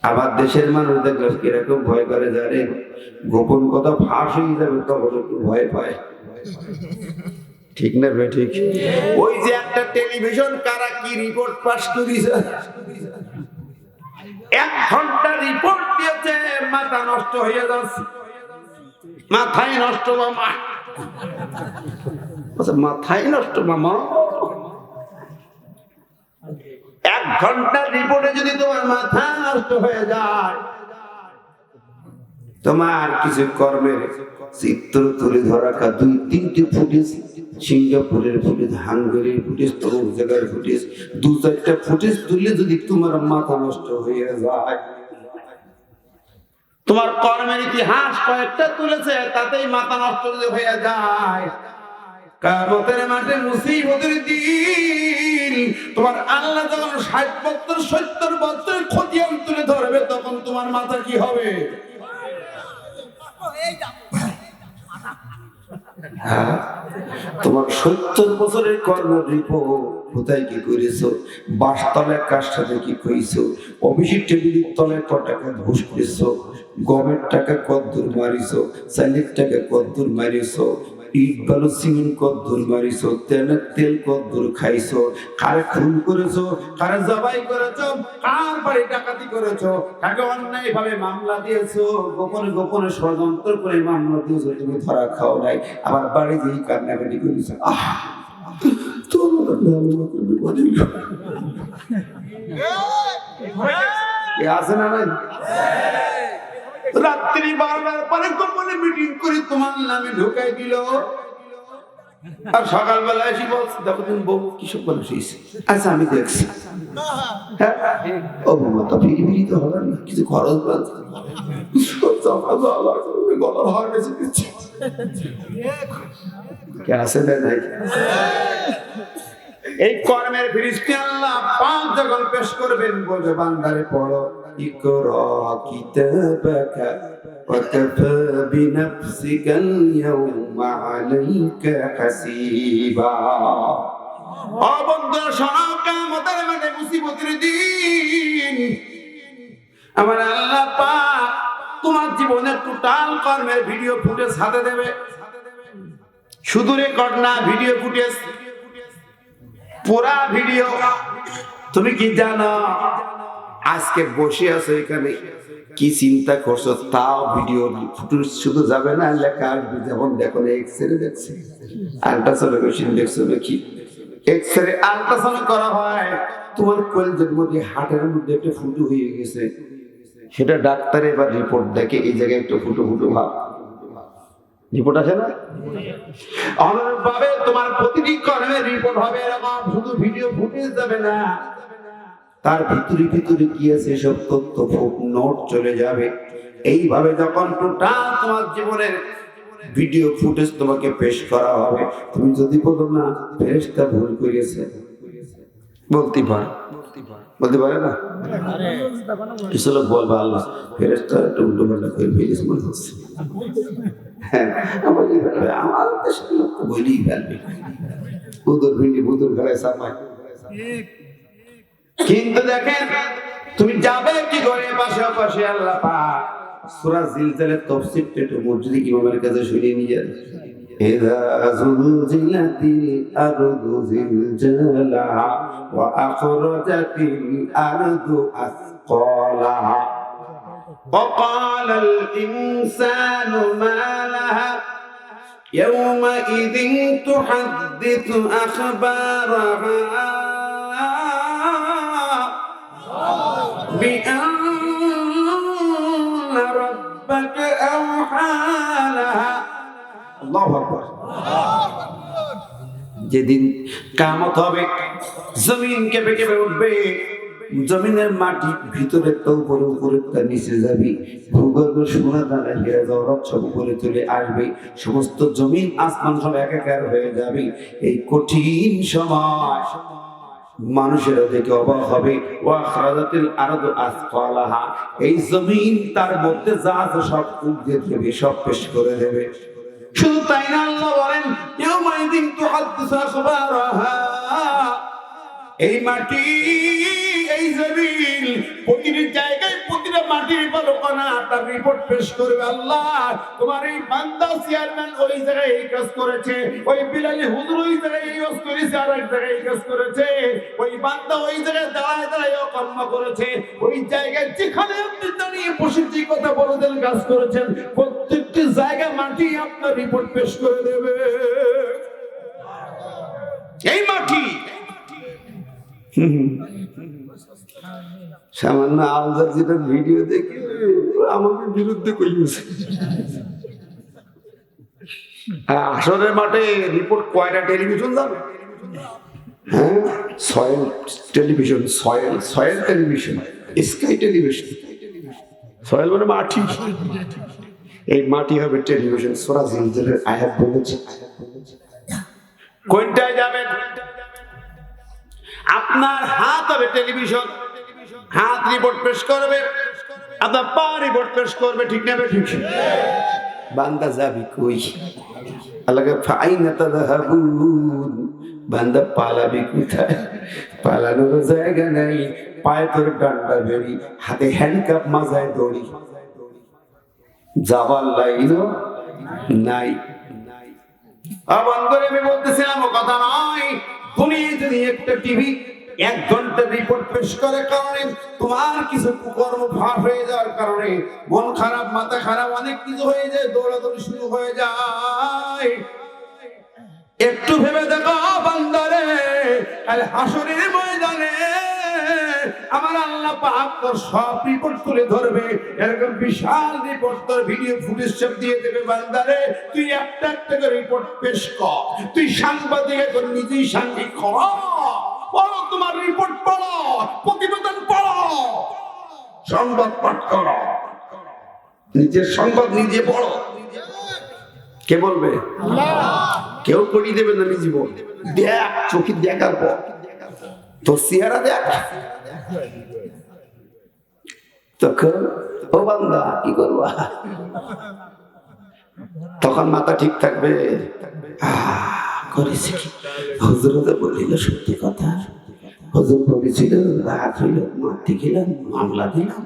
আমার দেশের মানুষ দেখলে কিরকম ভয় করে জানেন? গোপন কথা ফাঁস হয়ে যাবে তখন একটু ভয় পায়, ঠিক না? ঠিক। ওই যে একটা টেলিভিশন কারা কি রিপোর্ট পাস করেছে, 1 ঘন্টা রিপোর্ট দিয়েছে, মাথা নষ্ট হয়ে যাচ্ছে, মাথায় নষ্ট মামা, মাথায় নষ্ট মামা। 1 ঘন্টার রিপোর্টে যদি তোমার মাথা নষ্ট হয়ে যায়, তোমার কিছু কর্মের চিত্র তুলে ধরা, 2-3টি ফুটেজ, সিঙ্গাপুরের ফুটেজ, হাঙ্গেরির ফুটেজ, তোর জায়গার ফুটেজ, 2-4টা ফুটেজ তুললে যদি তোমার মাথা নষ্ট হয়ে যায়, তোমার কর্মের ইতিহাস কয়েকটা তুলেছে, তাতেই মাথা নষ্ট হয়ে যায়, কিয়ামতের মাঠে মুসিবতের দিন তোমার আল্লাহ যখন 60 বছর 70 বছর খতিয়ান তুলে ধরবে তখন তোমার মাথা কি হবে? তোমার 70 বছরের কর্মের রিপোর্ট কোথায় কি করেছো, বাসতলায় কার সাথে কি কইছো, অফিসের টেবিলের তলায় কত টাকা ঘুষ করেছো, গমের টাকা কত দূর মারিছো, চালের টাকা কত দূর মারিছো, ইট বালু সিমেন্ট কত দূর মারিছো, তেল কত দূর খাইছো, কারে খুন করেছো, কারে জবাই করেছো, কার বাড়ি ডাকাতি করেছো, কাকে অন্যায় ভাবে মামলা দিয়েছো, গোপনে গোপনে ষড়যন্ত্র করে মামলা দিয়েছো, তুমি ধরা খাও নাই, আবার বাড়ি দিয়ে কান্নাকাটি করেছো। আছে না নাই? রাত্রি 12টার পরে গোপনে মিটিং করে তোমার নামে ঢুকাই দিল, আর সকালবেলা এসে বলছে দেখো তুমি বউ কিসব বলে শুয়েছে। আচ্ছা আমি দেখছি। হ্যাঁ ও বাবা তো ফিরি তো হবে না, কিছু খরচ বাঁচছে গলার হার বেঁচে দিচ্ছে। কে আছে না নাই? এই কর্মের ফিরিস্তি আল্লাহ পাক যখন পেশ করবেন বলবে বান্দারে পড়ো ইকরা কিতাবাকা ওয়াকাফা বিনাফসিকাল ইয়াউমা আলাইকা হাসিবা। ও বন্ধু শোনো, কিয়ামতের মাঠে মুসিবতের দিন আমার আল্লাহ পাক তোমার জীবনের টোটাল কর্মের ভিডিও ফুটেজ হাতে দেবে, শুধু রেকর্ড না, ভিডিও ফুটেজ, পুরা ভিডিও। তুমি কি জানো আজকে বসে আছো এখানে কি চিন্তা করছো তাও ভিডিও ফুটেজ শুধু যাবে না, লেখা আসবে। যেমন দেখো এক্সরে দেখছে, আল্ট্রাসাউন্ড মেশিন দেখছো নাকি, এক্সরে আল্ট্রাসাউন্ড করা হয়, তোমার কলজের মধ্যে হার্টের মধ্যে একটা ফুটো হয়ে গেছে, সেটা ডাক্তার এবার রিপোর্ট দেখে এই জায়গায় একটা ফুটো ফুটো ভাব রিপোর্ট আছে না। অনুরূপভাবে তোমার প্রতিটি কর্মের রিপোর্ট হবে এরকম, শুধু ভিডিও ফুটেজ যাবে না, তার ভিতরে ভিতরে কি আছে সব তথ্য নোট চলে যাবে। এইভাবে যখন টোটাল তোমার জীবনের ভিডিও ফুটেজ তোমাকে পেশ করা হবে, তুমি যদি বলো না ফেরেশতা ভুল করেছে, বলতে পারে না, কিছু লোক বলবে আল্লাহ ফেরেশতা একটু উল্টো পাল্টা করে ফেলেছে মনে হচ্ছে। হ্যাঁ আমার দেশের লোক তো বলেই ফেলবে বুদুর ভিন্ডি বুদুর ঘরে সামায়। কিন্তু দেখেন তুমি যাবে কি করে পাশাপাশি আল্লাহ পাক সূরা জিলজালের তাফসীরটা একটু মসজিদে ইমামের কাছে শুনিয়ে নিয়ে যান। ইযা যুলজিলাতিল আরদু জিলজালাহা ওয়া আখরাজাতিল আরদু আসকালাহা ওয়া ক্বালাল ইনসানু মা লাহা ইয়াওমাইযিন তুহাদ্দিথু আখবারাহা بأن ربك أوحى لها। الله أكبر। যেদিন কিয়ামত হবে জমিন কেঁপে কেঁপে উঠবে, জমিনের মাটি ভিতরে তো উপরে উপরে তার নিচে যাবে, ভূগর্ভ সোনা দানা হীরা জওহরাত সব উপরে চলে আসবে, সমস্ত জমিন আসমান সব একাকার হয়ে যাবে। এই কঠিন সময় মানুষেরা দেখে অবাক হবে, ওয়া খারাজাতিল আরদু আসকালাহা, এই জমিন তার মধ্যে যা আছে সব উগিয়ে দেবে, সব পেশ করে দেবে। শুধু তাই না, আল্লাহ বলেন ইয়াউমাইযিন তুহাদ্দিসু আখবারাহা, এই মাটি এই জমিন প্রতিটি জায়গায় প্রতিটা মাটির বালকনা তার রিপোর্ট পেশ করবে। আল্লাহ তোমার এই বান্দা চেয়ারম্যান ওই জায়গায় এই কাজ করেছে, ওই বিলালি হুজুর ওই জায়গায় এই কাজ করেছে, আর এক জায়গায় এই কাজ করেছে, ওই বান্দা ওই জায়গায় দাঁড়ায় দাঁড়ায় কর্ম করেছে, ওই জায়গায় যেখানে আপনি দাঁড়িয়ে বসে যে কথা বড়দের কাজ করেছেন প্রত্যেকটি জায়গা মাটি আপনার রিপোর্ট পেশ করে দেবে। এই মাটি সামান্য আল জাজিরার ভিডিও দেখে আমাকে বিরুদ্ধে কইছে। আসরের মাঠে রিপোর্ট কয়টা টেলিভিশন যাবে? হ্যাঁ, soil television, soil television, sky television. Soil মানে মাটি, এই মাটি হবে টেলিভিশন। সূরা জিলজালের আয়াত বলেছে কোনটায় যাবেন? আপনার হাত হবে টেলিভিশন, হাত রিপোর্ট পেশ করবে, আপনার পা রিপোর্ট পেশ করবে, ঠিক না ঠিক? বান্দা যাবি কই? আল্লাহকে ফাইনা তাযহাবুন, বান্দা পালাবি কোথায়? পালানোর জায়গা নাই, পায়ে তোর ডান্ডা বেরি, হাতে হ্যান্ডকাপ, মাজায় দড়ি, যাবার লাইনও নাই। বন্ধুরে আমি বলতেছিলাম ও কথা নয়, তুমি যদি একটা টিভি 1 ঘন্টা রিপোর্ট পেশ করে কারণে তোমার কিছু কুকর্ম ফাঁস হয়ে যাওয়ার কারণে মন খারাপ, মাথা খারাপ, অনেক কিছু হয়ে যায়, দৌড়াদৌড়ি শুরু হয়ে যায়, একটু ভেবে দেখো বান্দারে, কাল হাসরের ময়দানে আমার আল্লাহ পাক তোর সব রিপোর্ট তুলে ধরবে, এরকম বিশাল রিপোর্ট তোর ভিডিও ফুটেজ সব দিয়ে দেবে। বান্দারে তুই একটা একটা করে রিপোর্ট পেশ কর, তুই সাংবাদিক এখন নিজেই সাংবাদিক করো, পড়ো, তোমার রিপোর্ট পড়ো, প্রতিবেদন পড়ো, সংবাদ পাঠ করো, নিজের সংবাদ নিজে পড়ো। কে বলবে? কেউ পড়িয়ে দেবে না, নিজে বল, দেখ, চোখে দেখার পর তোর চেহারা দেখ, তখন ও বান্দা কি করবা? তখন মাথা ঠিক থাকবে, করেছে কি? হুজুর তো বলিল সত্যি কথা, হুজুর বলেছিল রাত হইল, মারতে গেলাম, মামলা দিলাম,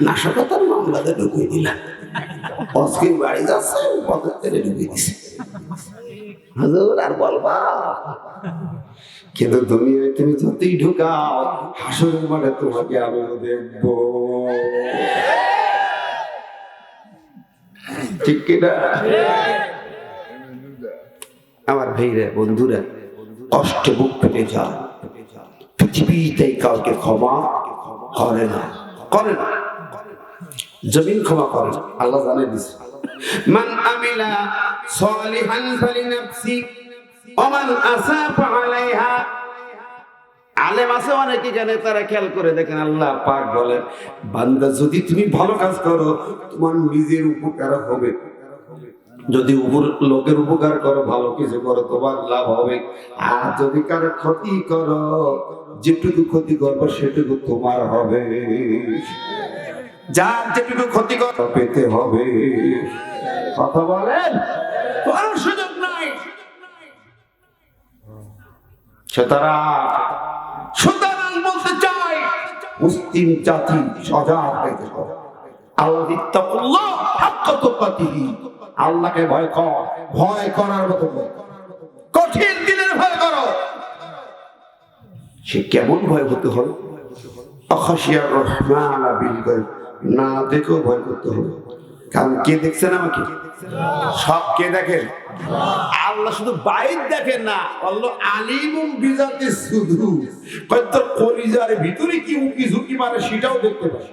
নাশকতার মামলাতে ঢুকিয়ে দিলাম, আজকে বাড়ি যাচ্ছে পথের তেলে ঢুকিয়ে দিছে, হুজুর আর বলবা? কিন্তু দুনিয়ায় তুমি যতই ঢুকাও, হাসরের মাঠে তোমাকে আমি দেখবো, ঠিক কিনা? আমার ভাইরা, বন্ধুরা, কষ্টে বুক ফেটে যায়, পৃথিবীতে কাউকে ক্ষমা করে না, করে না, জমিন ক্ষমা করে না, আল্লাহ জানে দিছে, মান আমিলা সালিহান ফালিনাফসি ওয়া মান আসাআ ফাআলাইহা। আলেম আছে অনেকে জানে, তারা খেয়াল করে দেখেন, আল্লাহ পাক বলেন বান্দা যদি তুমি ভালো কাজ করো তোমার নিজের উপকার হবে, যদি লোকের উপকার করো, ভালো কিছু করো, তোমার লাভ হবে, আর যদি কারো ক্ষতি করো, যেটুকু ক্ষতি করবো সেটুকু তোমার হবে, যার যেটুকু ক্ষতি করো পেতে হবে। কথা বলেন, কোনো সুযোগ নাই। সুতরাং বলতে চাই, মুসলিম জাতি সজাগ হইতে হবে। আল্লাহ হাক্কা তুকাতিহি, আল্লাহকে ভয় কর, ভয় করার মতো কঠিন দিনের ভয় করো। সে কেমন ভয় হতে হবে? আখাশিয়ার রহমান বিল গায়ব, না দেখেও ভয় করতে হবে। কারণ কে দেখছেন আমাকে? সব কে দেখেন? আল্লাহ শুধু বাইর দেখেন না, আল্লাহ আলিমুম বিজাতি সুদূর, কত কলিজার ভিতরে কি উকি ঝুঁকি মারে সেটাও দেখতে পায়।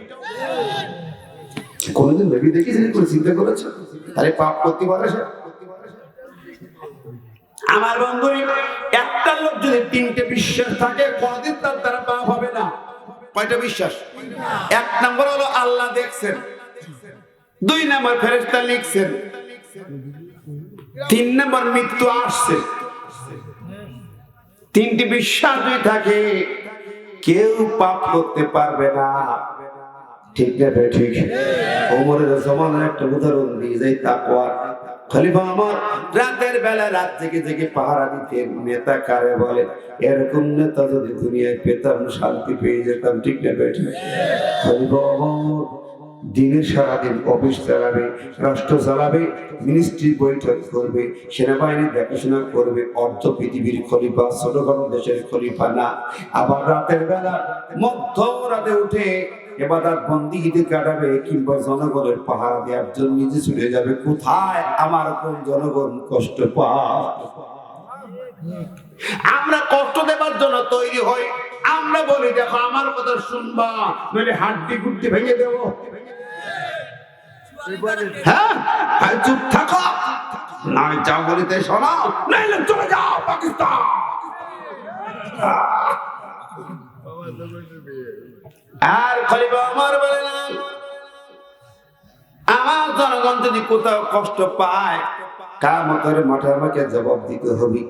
কোনদিন নবী দেখেছেন? কোন চিন্তা করেছে? আরে পাপ করতে পারে সে? আমার বন্ধু, একটা লোক যদি 3টে বিশ্বাস থাকে, কোনদিন তার দ্বারা পাপ হবে না। কয়টা বিশ্বাস? 1 নম্বর হলো আল্লাহ দেখছেন, 2 নম্বর ফেরেশতা লিখছেন, 3 নম্বর মৃত্যু আসছে। 3টি বিশ্বাস যদি থাকে, কেউ পাপ করতে পারবে না, ঠিক না? ঠিক। ওমরের জমানার একটা উদাহরণ দিয়ে যাই, তাকওয়া খলিফা আমার রাতের বেলা রাত জেগে জেগে পাহারা দিতেন। নেতা কারে বলে? এরকম নেতা যদি দুনিয়ায় পেতাম শান্তি পেয়ে যেতাম, ঠিক না? খলিফা আমার দিনের সারাদিন অফিস চালাবে, রাষ্ট্র চালাবে, মিনিস্ট্রি বৈঠক করবে, সেনাবাহিনী দেখাশোনা করবে, অর্ধ পৃথিবীর খলিফা, ছোট কোনো দেশের খলিফা না। আবার রাতের বেলা মধ্যরাতে উঠে ইবাদত বন্দেগীতে কাটাবে, কিংবা জনগণের পাহারা দেওয়ার জন্য নিজে ছুটে যাবে। কোথায় আমার কোন জনগণ কষ্ট পায়? আমরা কষ্ট দেবার জন্য তৈরি হই। আমরা বলি দেখো আমার কথা শুনবা, নইলে হাড্ডি গুড্ডি ভেঙে দেবো। হ্যাঁ, চুপ থাকো, নয় যা বলিতে শোনো, নাইলে চলে যাও পাকিস্তান। আর খলিফা ওমর বলেন, আমার জনগণ যদি কোথাও কষ্ট পায়, কিয়ামতের মাঠে আমাকে জবাব দিতে হবে।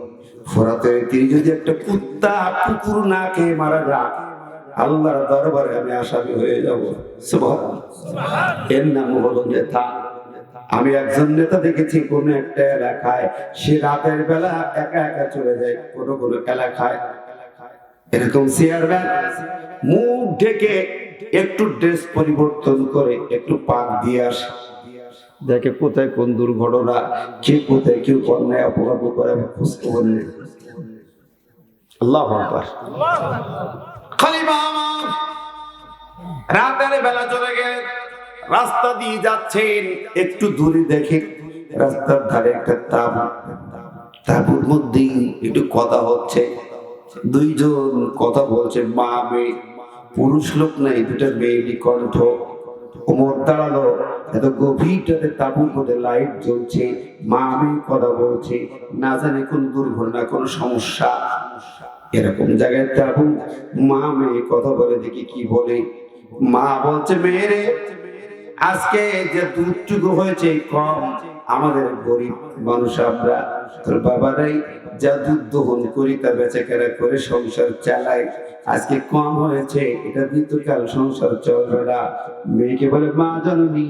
ফোরাতের তীরে যদি একটা কুত্তা কুকুর না খেয়ে মারা যায়, আল্লাহর দরবারে আমি আসামি হয়ে যাব। সুবহানাল্লাহ। এর নাম হলো নেতা। আমি একজন নেতা দেখেছি কোন একটা এলাকায়, সে রাতের বেলা একা একা চলে যায় কোন কোন এলাকায়, এরকম চেয়ারম্যান মুখ ঢেকে একটু ড্রেস পরিবর্তন করে একটু পাক দিয়ে আসে, দেখে কোথায় কোন দুর্ঘটনা, কে কোথায় কেউ অন্যায় অপরাধ করে খোঁজ খবর নেই। আল্লাহু আকবার। খলিফা আমার রাতের বেলা চলে গেলেন, রাস্তা দিয়ে যাচ্ছেন, একটু দূরে দেখে রাস্তার ধারে একটা তাঁবু, তাঁবুর মধ্যে একটু কথা হচ্ছে, দুইজন কথা বলছে, মা মেয়ে, পুরুষ লোক নাই, দুটা মেয়েরই কণ্ঠ। ওমর দাঁড়ালো, এত গভীরটাতে তাঁবুর মধ্যে লাইট জ্বলছে, মা মেয়ে কথা বলছে, না জানে কোন দুর্ঘটনা কোন সমস্যা, এরকম জায়গায় তাঁবু, মা মেয়ে কথা বলে, দেখি কি বলে। মা বলছে, মেয়েরে আজকে যে দুধটুকু হয়েছে কম, আমাদের গরিব মানুষ আমরা, তোর বাবারাই যা দুধ দহন করি তা বেচাকেনা করে সংসার চালাই, আজকে কম হয়েছে, এটা দ্বিতীয়কাল সংসার চলবে না। মেয়েকে বলে, মা জননী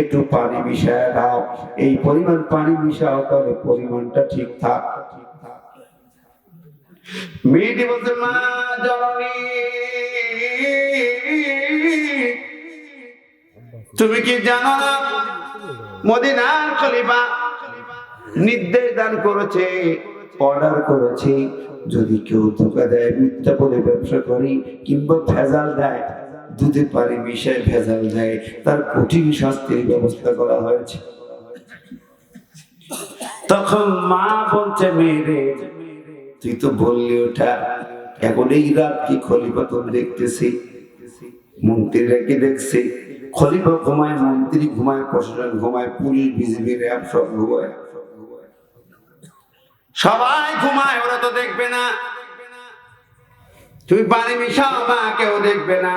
একটু পানি মিশায় দাও, এই পরিমাণ পানি মিশাও, তাহলে পরিমাণটা ঠিক থাক। মেয়েটি বলছে, মা জননী তুমি কি জানো না মদিনার খলিফা নির্দেশ দান করেছে, অর্ডার করেছে, যদি কেউ ধোঁকা দেয়, মিথ্যা বলে ব্যবসা করি কিংবা ভেজাল দেয়, দুধে পানি মিশায় ভেজাল দেয়, তার কঠিন শাস্তির ব্যবস্থা করা হয়েছে। তখন মা বলছে, মেয়েরে তুই তো বললি ওটা, এখন এই রাত কি খলিফা তোর দেখতেছি, মন্ত্রীরা কি দেখছে, খলিফা ঘুমায়, মন্ত্রী ঘুমায়, প্রশাসন ঘুমায়, পুলিশ বিজিবি র্যাব সব ঘুমায়, সবাই ঘুমায়, ওরা তো দেখবে না। তুমি পানি মিশাও, মা কেউ দেখবে না।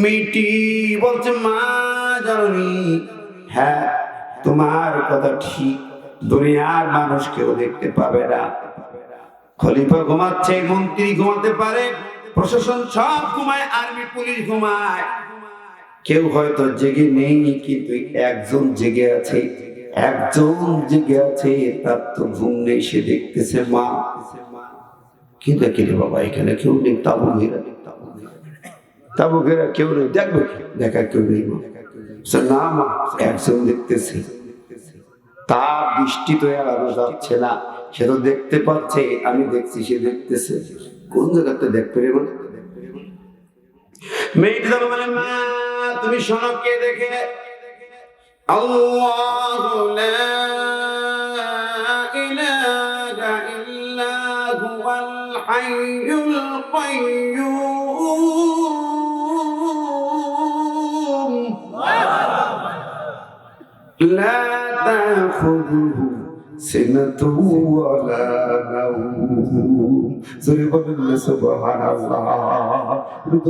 মেয়েটি বলছে, মা জননী হ্যাঁ তোমার কথা ঠিক, দুনিয়ার মানুষ কেউ দেখতে পাবে না। খলিফা ঘুমাচ্ছে, মন্ত্রী ঘুমাতে পারে, প্রশাসন সব ঘুমায়, আর্মি পুলিশ ঘুমায়, কেউ হয়তো জেগে নেই, কিন্তু একজন জেগে আছে, একজন জেগে আছে, তার তো ঘুম নেই, সে দেখতেছে। মা কি দেখে রে বাবা, এখানে কেউ নেই, তাবু ঘেরা, তাবু ঘেরা কেউ নেই, দেখবে দেখা কেউ নেই। না মা একজন দেখতেছে, তার দৃষ্টি তো এড়ানো যাচ্ছে না, সে তো দেখতে পাচ্ছে, আমি দেখছি, সে দেখতেছে, কোন জায়গাতে দেখবে রে? মেয়েটি তো বলে, মা তুমি শোনো, কে দেখে? আল্লাহু লা ইলাহা ইল্লা হুয়াল হাইয়ুল কাইয়্যুম লা তাখুযুহু সিনাতুন ওয়ালা নাওম। জোরে বলেন না সুবহানাল্লাহ, দুরুদ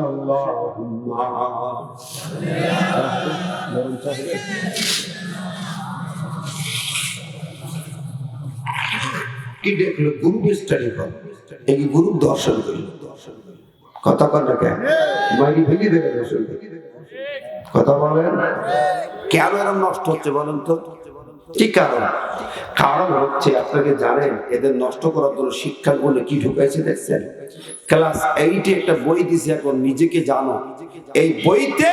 আল্লাহুম্মা। কি দেখলো? গ্রুপ স্টাডি করে, এই গ্রুপ দর্শন করি, কথা কর না কেন, মাইরি ভেঙে দেবে দর্শন, কথা বলেন। কেন এরকম নষ্ট হচ্ছে বলেন তো? কি কারণ? কারণ হচ্ছে, আপনাকে জানেন এদের নষ্ট করার জন্য শিক্ষাগুলো কি ঢুকাইছে দেখছেন? ক্লাস 8-এ একটা বই দিছে, এখন নিজেকে জানো, এই বইতে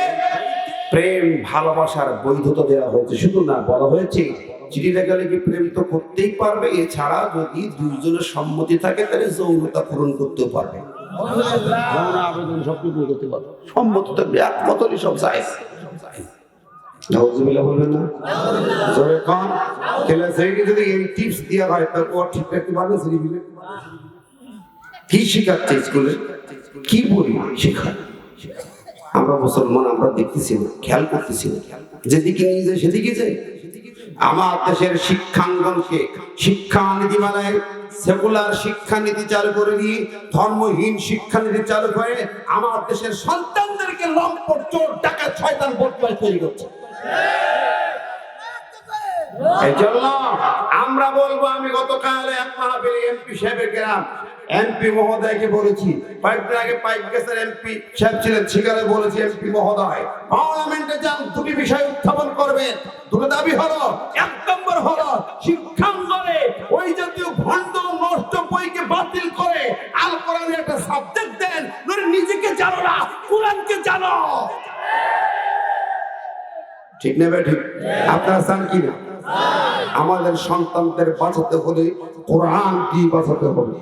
প্রেম ভালোবাসার বৈধতা দেওয়া হয়েছে। শুধু না, বলা হয়েছে চিঠি লেখা লিখে প্রেম তো করতেই পারবে, এছাড়া যদি দুইজনের সম্মতি থাকে তাহলে যৌনতা পূরণ করতেও পারবে, যৌন আবেদন সবটুকু করতে পারবে, সম্মতি থাকবে, একমতই সব যায়। নাউজুবিল্লাহ বলবেন না? জোরে কোন ক্লাস 8-এ যদি এই টিপস দেওয়া হয়, তারপর ঠিক রাখতে পারবে ছেলেপিলে? কি শিখাচ্ছে স্কুলে, কি বই শেখায়? আমরা মুসলমান, আমরা দেখতেছি না, খেয়াল করতেছি না, যেদিকে নিয়ে যায় সেদিকে যায়। আমার দেশের শিক্ষাঙ্গনকে শিক্ষা নীতিমালায় সেকুলার শিক্ষানীতি চালু করে দিয়ে ধর্মহীন শিক্ষানীতি চালু করে আমার দেশের সন্তানদেরকে লম্পট, চোর, ডাকাত, শয়তান, বদমাইশ তৈরি করছে। এই জন্য আমরা বলবো, আমি গতকাল এক মাহফিলে এমপি সাহেবের গ্রাম এমপি মহোদয়কে বলেছি, কয়েকদিন আগে পাইপ গ্যাসের এমপি সাহেব ছিলেন, সেখানে বলেছি এমপি মহোদয় পার্লামেন্টে যান, দুটি বিষয় উত্থাপন করবেন। দুটো দাবি হলো, এক নম্বর হলো শিক্ষাঙ্গনে ওই জাতীয় ভণ্ড নষ্ট বইকে বাতিল করে আল কোরআনের একটা সাবজেক্ট দেন। নিজেকে জানো না, কোরআনকে জানো। ঠিক না ভাই? ঠিক। আপনারা চান কি না? আমাদের সন্তানদের বাঁচাতে হলে কোরআন দিয়ে বাঁচাতে হবে।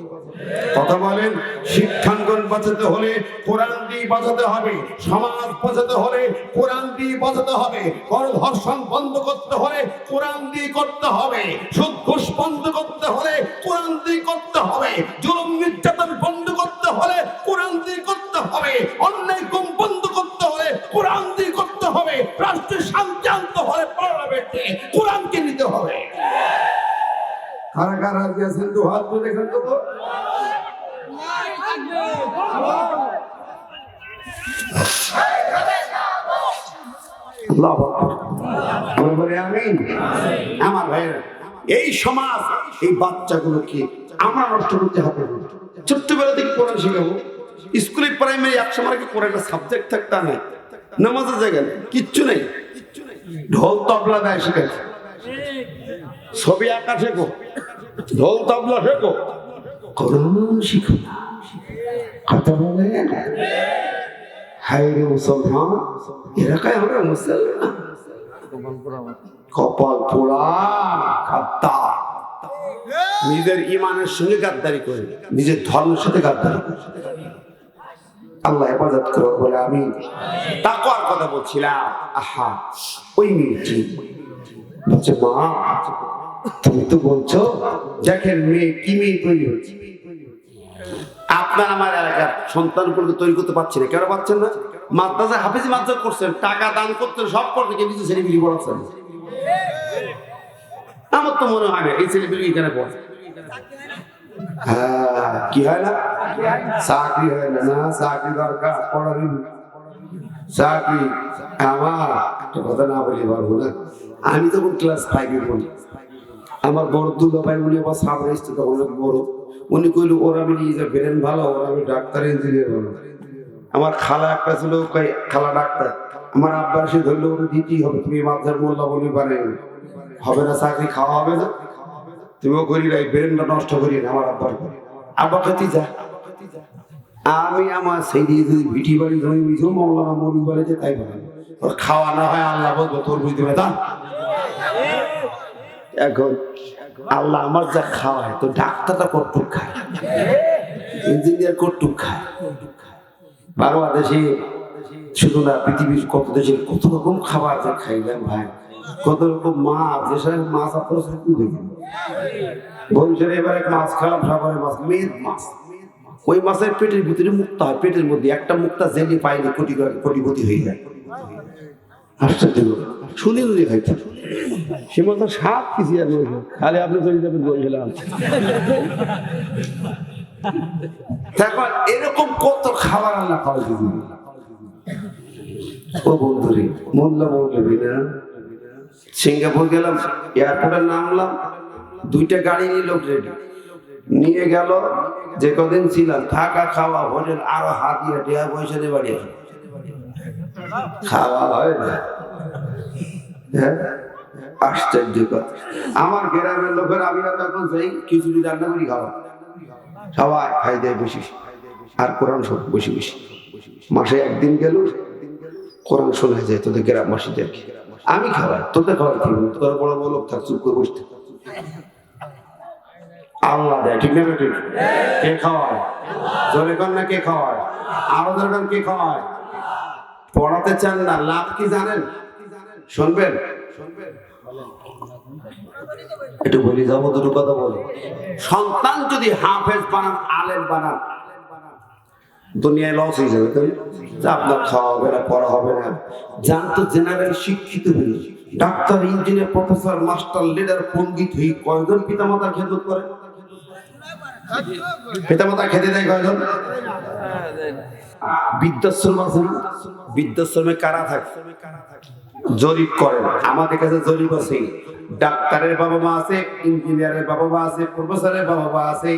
কথা বলেন। শিক্ষাঙ্গন বাঁচাতে হলে কোরআন দিয়ে বাঁচাতে হবে, সমাজ বাঁচাতে হলে কোরআন দিয়ে বাঁচাতে হবে, গণধর্ষণ বন্ধ করতে হলে কোরআন দিয়ে করতে হবে, সুদ ঘুষ বন্ধ করতে হলে কোরআন দিয়ে করতে হবে, জুলুম নির্যাতন বন্ধ করতে হলে কোরআন দিয়ে করতে হবে, অন্যায় গুম বন্ধ করতে হলে কোরআন দিয়ে করতে হবে, রাষ্ট্রের শান্তি আনতে হলে পার্লামেন্টে কোরআনকে নিতে হবে। কারা কারা আছেন তো হাত তুলে দেখেন তো। আমার ভাইয়েরা, এই সমাজ, এই বাচ্চাগুলোকে আমরা নষ্ট করতে হবে। ছোট্টবেলা থেকে কোরআন শেখাবো, স্কুলে প্রাইমারি এক সময় কোরআনের সাবজেক্ট থাকতা নাই, নামাজের জায়গা নেই, কিচ্ছু নেই, ঢোল তবলা দেয় শেখাচ্ছে, ছবি আঁকা শেখো, ঢোল তবলা শেখো, কোরআন শিখো না। কথা বলে হাই রে মুসলমান, এলাকায় আমরা মুসলমান, কপাল পোড়া গাদ্দা, নিজের ইমানের সঙ্গে গাদ্দারি করে, নিজের ধর্মের সাথে গাদ্দারি করে। আল্লাহ হেফাজত করো বলে আমি তাকওয়ার কথা বলছিলাম। আহা, ওই মেয়েটি বলছে, মা তুমি তো বলছো দেখেন মেয়ে কি মেয়ে তৈরি হচ্ছে। আপনার আমার এলাকার সন্তান করে তৈরি করতে পারছি না। কেন পাচ্ছেন না? মাদ্রাসা হাফেজি মাদ্রাসা করছেন, টাকা দান করতেন, সব করতে, কিন্তু ছেলেপিলি পড়াচ্ছেন। আমার তো মনে হয় না এই ছেলেপিলি এখানে পড়ে। হ্যাঁ, কি হয় না? চাকরি হয় না। না, চাকরি দরকার, পড়াবি চাকরি। আমার একটা কথা না বলি পারবো না। আমি তখন ক্লাস 5-এ পড়ি। আমার বড় দুলা ভাই, উনি আবার সাব রেজিস্ট্রার, অনেক বড়। উনি কইল, ওরা আমি নিয়ে যাবে ব্রেন ভালো, ওরা আমি ডাক্তার ইঞ্জিনিয়ার হলো। আমার খালা একটা ছিল, খালা ডাক্তার। আমার আব্বা এসে ধরলো, ওরা দিতেই হবে, তুমি মাদ্রাসার মোল্লা বলি পারে হবে না, চাকরি খাওয়া হবে না, তুমিও করি না, ব্রেনটা নষ্ট করি না। আমার আব্বার আব্বা খেতে যা, আমি আমার সেই দিয়ে যদি ভিটি বাড়ি ধরে মিশো মৌলানা মরুন বাড়িতে, তাই বলে ওর খাওয়া না হয় আল্লাহ বলবো, তোর বুঝতে পারে। এখন আল্লাহ আমার যা খাওয়ায়, তো ডাক্তারটা কটুক খায়, ইঞ্জিনিয়ার কটুক খায়। বাংলাদেশে শুধু না, পৃথিবীর কত দেশে কত রকম খাবার যা খাইলাম ভাই, কত রকম মাছ, যেসব মাছ আপনার বলছেন। এবার এক মাছ খেলাম, সাগরের মাছ, মেদ মাছ। ওই মাছের পেটের ভিতরে মুক্তা হয়, পেটের মধ্যে একটা মুক্তা জেলে পাইলে কোটিপতি হয়ে যায়। আশ্চর্য, শুনে শুনে খাইতে সে মতো সাপ কিছু আর খালি আপনি চলে যাবেন বলছিলাম। তারপর এরকম কত খাবার আল্লাহ খাওয়াই দিবি। ও বন্ধুরে, মৌলবী না, সিঙ্গাপুর গেলাম, এয়ারপোর্টে নামলাম, 2টা গাড়ি নিল, রেডি নিয়ে গেল। যে কদিন ছিলাম, থাকা খাওয়া হোটেল, আরো হাতিয়ে টিয়া পয়সা দিয়ে বাড়ি আসে, খাওয়া হয় না। হ্যাঁ, আশ্চর্য কথা। আমার গ্রামের লোকের, আমি তখন সেই খিচুড়ি রান্না করি খাওয়া, সবাই খাই দেয় বেশি, আর কোরআন শোন বেশি বেশি। মাসে একদিন গেল, কোরআন শোনা যায় তোদের গ্রামবাসীদেরকে। আমি খাওয়াই, তোদের খাওয়াই কি, তোরা বড় বড় লোক থাক, চুপ করে বসতে। আল্লাহ দেয়, ঠিক না? ঠিক। কে খাওয়ায়? জোরে কর না, কে খাওয়ায়? আরো দরকার, কে খাওয়ায়? পড়াতে চান না, লাভ কি জানেন? শুনবেন একটু বলি, যাবো দুটো কথা বলি। সন্তান যদি হাফেজ বানান, আলেম বানান, দুনিয়ায় লস হয়ে যাবে। তো আপনার খাওয়া হবে না, পড়া হবে না। জানতো জেনারেল শিক্ষিত হয়ে doctor, engineer, professor, master, leader, পণ্ডিত হয়ে কয়জন পিতামাতার খেদমত করে? পিতামাতা খেতে দেয় কয়জন? বৃদ্ধাশ্রম আছে না? বৃদ্ধাশ্রমে কারা থাকে? জরিপ করেন, আমাদের কাছে জরিপ আছে। ডাক্তারের বাবা মা আছে, ইঞ্জিনিয়ারের বাবা মা আছে, প্রফেসরের বাবা মা আছে,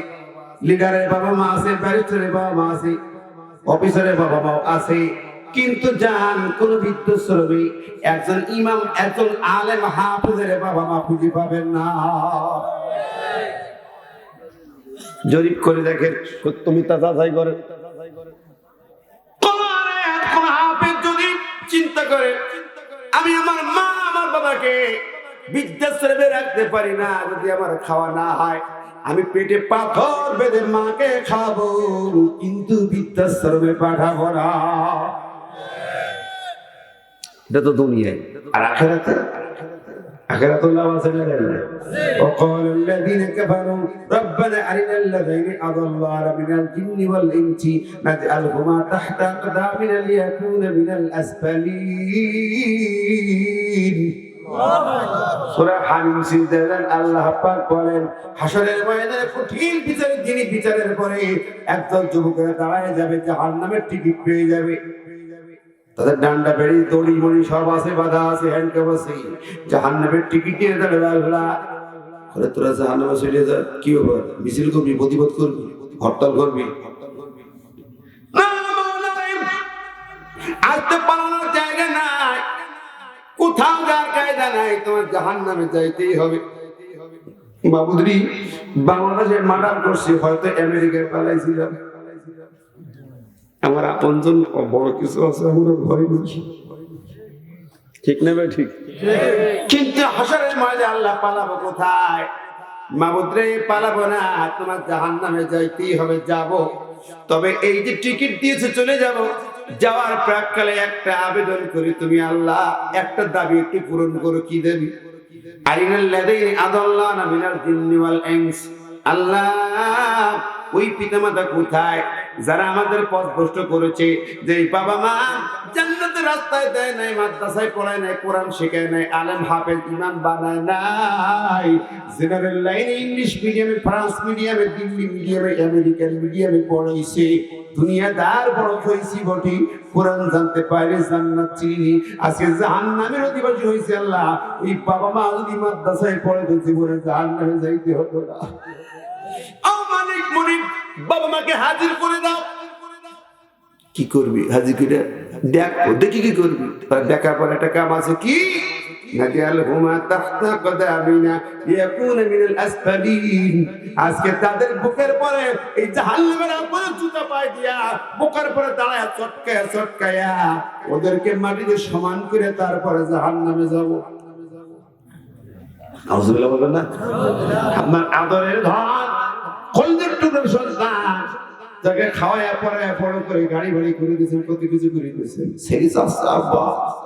লিডারের বাবা মা আছে, ব্যারিস্টারের বাবা মা আছে, অফিসারের বাবা মা আছে। কিন্তু জান কোন বিদ্যুৎ শ্রমী একজন ইমাম, একজন আলেম হাফেজের বাবা মা খুঁজে পাবেন না। জরিপ করে দেখেন, সত্য মিথ্যা যাচাই করেন। কোন হাফেজ যদি চিন্তা করে আমি আমার মা আমার বাবাকে বৃদ্ধাশ্রমে রাখতে পারি না, যদি আমার খাওয়া না হয় আমি পেটে পাথর বেঁধে মাকে খাবো, কিন্তু বৃদ্ধাশ্রমে পাঠাবো না। এটা তো দুনিয়ায়। আর আখিরাতে, আখিরাতে লাভ আছে না? وقال الذين كفروا ربنا أرنا الذين أضلانا من الجن والإنس نجعلهما تحت أقدامنا ليكون من الأسفلين। সূরা হামিম সিজদায় আল্লাহ পাক বলেন, হাসরের ময়দানে কঠিন বিচারের দিনে বিচারের পরে একদল যুবকেরা দাঁড়ায় যাবে, জাহান্নামের টিকিট পেয়ে যাবে। তাদের ডান্ডা বেড়ি দড়ি মড়ি সব আছে, বাধা আছে, হ্যান্ডকাপ আছে, জাহান্নামের টিকিট নিয়ে যাবে। আল্লাহ বলে, তোরা জাহান্নামে চলে যা, কি হবে? মিছিল করবি, প্রতিবাদ করবি, হরতাল করবি? আসতে পালানোর জায়গা নাই, কোথাও যার কায়দা নাই, তোমার জাহান্নামে যাইতেই হবে। বাবুদ্রি বাংলাদেশে মার্ডার করছে, হয়তো আমেরিকায় পালাইছিলাম। আমার আপনজন বড় কিছু আছে, আমরা ভয় করছি, ঠিক না ভাই? ঠিক। কিন্তু হাসরের ময়দানে আল্লাহ পালাবো কোথায়? মাবুদ্রে পালাবো না, তোমার জাহান্নামে যাইতেই হবে। যাব, তবে এই যে টিকিট দিয়েছে চলে যাব, যাওয়ার প্রাককালে একটা আবেদন করি, তুমি আল্লাহ একটা দাবি একটু পূরণ করো। কি দেবী? আরিনাল লাযীনা আদাল্লানা মিনাল জিন্নি ওয়াল ইনস। আল্লাহ ওই পিতামাতা কোথায় যারা আমাদের পথ ভ্রষ্ট করেছে, যে বাবা মা জান্নাতের রাস্তায় দেয় নাই, মাদ্রাসায় পড়ায় নাই, কোরআন শেখায় নাই, আলেম হাফেজ ইমাম বানায় নাই, জেনারেল লাইনে ইংলিশ মিডিয়ামে, ফ্রান্স মিডিয়ামে, দিল্লি মিডিয়ামে, আমেরিকান মিডিয়ামে পড়াইছে, দুনিয়াদার বড় হয়েছি বটি, কোরআন জানতে পারে, জান্নাত চিনি, আজকে জাহান্নামের অধিবাসী হয়েছে। আল্লাহ ওই বাবা মা যদি মাদ্রাসায় পড়ে তো জীবনে জাহান্নামে যাইতে হতো না। মালিক মুনিব বাবা মাকে হাজির করে দাও। কি করবি হাজির করে? দেখো, দেখি কি করবি। দেখার পর একটা কাম আছে, কি? আজকে তাদের বুকের পরে এই জাহান্নামের উপরে জুতা পায় দিয়া বুকের পরে দাঁড়ায় চটকায়া চটকায়া ওদেরকে মাটিতে সমান করে তারপরে জাহান্নামে যাব। আউযুবিল্লাহ বলবেন না? আমার আদরের ধন, কলজের টুকরো সন্তান, যাকে খাওয়ায় পরে বড় করে গাড়ি বাড়ি করে দিয়েছেন, কত কিছু করে দিয়েছেন, সিরিজ আছে আব্বা,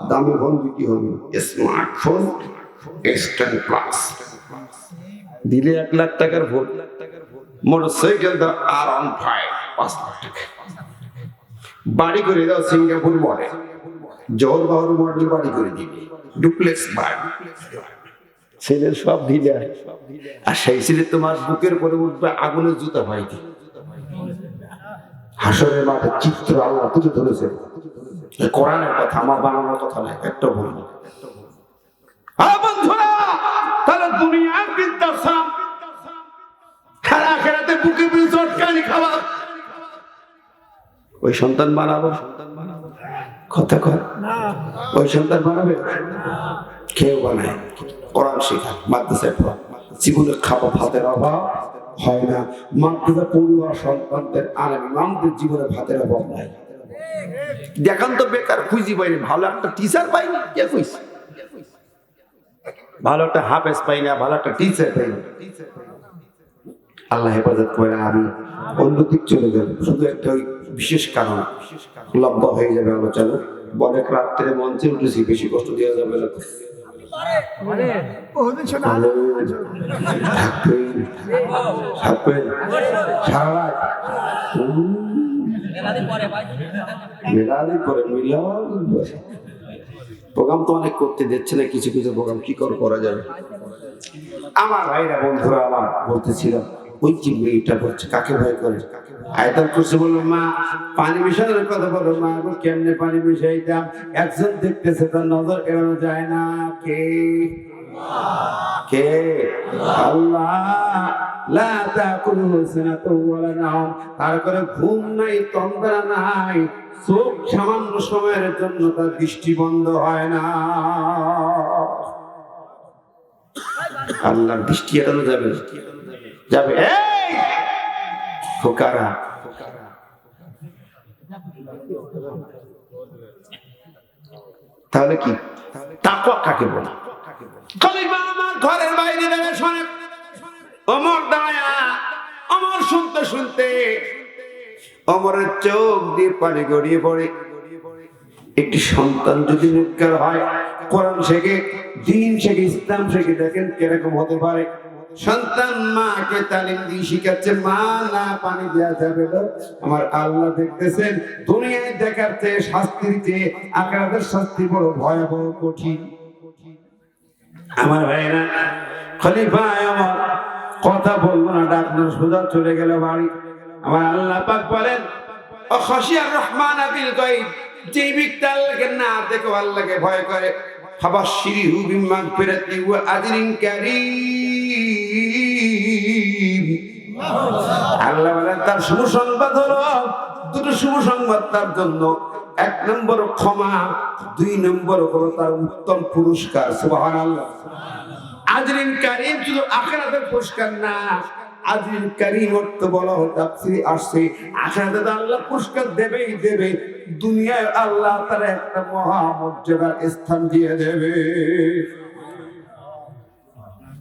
দামি ফোন বিক্রি হবে, স্মার্টফোন এক্সটেন প্লাস দিলে 1 লাখ টাকার ফোন, মোটরসাইকেল দাও R15 5 লাখ টাকা, বাড়ি করে দাও সিঙ্গাপুর মডেল, জোহর বাহর মডেল বাড়ি করে দিবে, ডুপ্লেক্স বাড়ি, ছেলের সব দিলে। আর সেই ছেলে তোমার বুকের পরে উঠবে আগুনের জুতা ভাইটি। হাসরের মাঠে চিত্র আল্লাহ তুলে ধরেছে, কোরআনের কথা, আমার বানানোর কথা নাই, একটা বলবো। বন্ধুরা, তাহলে দুনিয়ার বৃদ্ধাশ্রম আর আখিরাতে বুকে বুকে চটকানি খাওয়া, ওই সন্তান বানাবো? কথা কর না, ওই সন্তান বানাবে? কেউ বানায়? কোরআন শেখা, মাদ্রাসায় পড়া, জীবনে খাওয়া ভাতের অভাব হয় না। মাদ্রাসা পড়ুয়া সন্তানদের আলেম ইমামদের জীবনে ভাতের অভাব নাই। দেখান তো বেকার খুঁজি পাইনি, ভালো একটা টিচার পাইনি, কে কইছে? ভালো একটা হাফেজ পাই না, ভালো একটা টিচার পাই না। আল্লাহ হেফাজত করে। আমি অন্যদিক চলে যাব, শুধু একটা ওই বিশেষ কারণ, লম্বা হয়ে যাবে আলোচনা। অনেক রাত্রে মঞ্চে উঠেছি, বেশি কষ্ট দেওয়া যাবে না। প্রোগ্রাম তো অনেক করতে দিচ্ছে না, কিছু কিছু প্রোগ্রাম কি করে করা যাবে। আমার ভাইরা বন্ধুরা আমার বলতেছিলাম, ওই যে মেয়েটা বলছে কাকে ভয় করে, আয়তাল কুরসি বললো, মা পানি মিশানোর কথা বলো, মা কেমনে পানি মিশাইতাম, একজন দেখতেছে তার নজর এড়ানো যায় না, কে? কে? আল্লাহ। লা তাকুলুহু সিনাতুন ওয়ালা নাওম, তার করে ঘুম নাই, তন্দ্রা নাই, চোখ সামান্য সময়ের জন্য তার দৃষ্টি বন্ধ হয় না। আল্লাহর দৃষ্টি এড়ানো যাবে যাবে? এই খোকারা, তাহলে কি তাকওয়া কাকে বলে? খলিফা আমার ঘরের বাইরে দাঁড়িয়ে শোনে, ওমর দাঁড়ায়া, ওমর শুনতে শুনতে ওমরের চোখ দিয়ে পানি গড়িয়ে পড়ে। একটি সন্তান যদি নেককার হয়, কোরআন শেখে, দ্বীন শেখে, ইসলাম শেখে, দেখেন কিরকম হতে পারে। সন্তান মাকে তালিম দিয়ে শিখাচ্ছে, মা না পানি দেওয়া যাবে না, আমার আল্লাহ দেখতেছেন। দুনিয়ায় দেখার চেয়ে শাস্তির চেয়ে আখিরাতের শাস্তি বড় ভয়াবহ কঠিন। আমার ভাইরা, খলিফা আমার কথা বলবো না, ডাকনার সোজা চলে গেল বাড়ি। আমার আল্লাহ পাক বলেন, ও খাশিয়ার রহমান বিল গায়ব, যে ব্যক্তি আল্লাহকে না দেখে আল্লাহকে ভয় করে, ফাবাশশিরহু বিমাগফিরাতি ওয়া আজরিন কারীম। আল্লাহ বলেন, তার শুভ সংবাদ হলো দুটো শুভ সংবাদ তার জন্য। এক নম্বর ক্ষমা, দুই নম্বর হলো তার উত্তম পুরস্কার। সুবহানাল্লাহ। আজরিন কারীম শুধু আখিরাতের পুরস্কার না, আজরিন কারীম অর্থ বলা হয়, তাফসীরে আসছে আখিরাতে আল্লাহ পুরস্কার দেবেই দেবে, দুনিয়ায় আল্লাহ তার একটা মহামর্যাদার স্থান দিয়ে দেবে।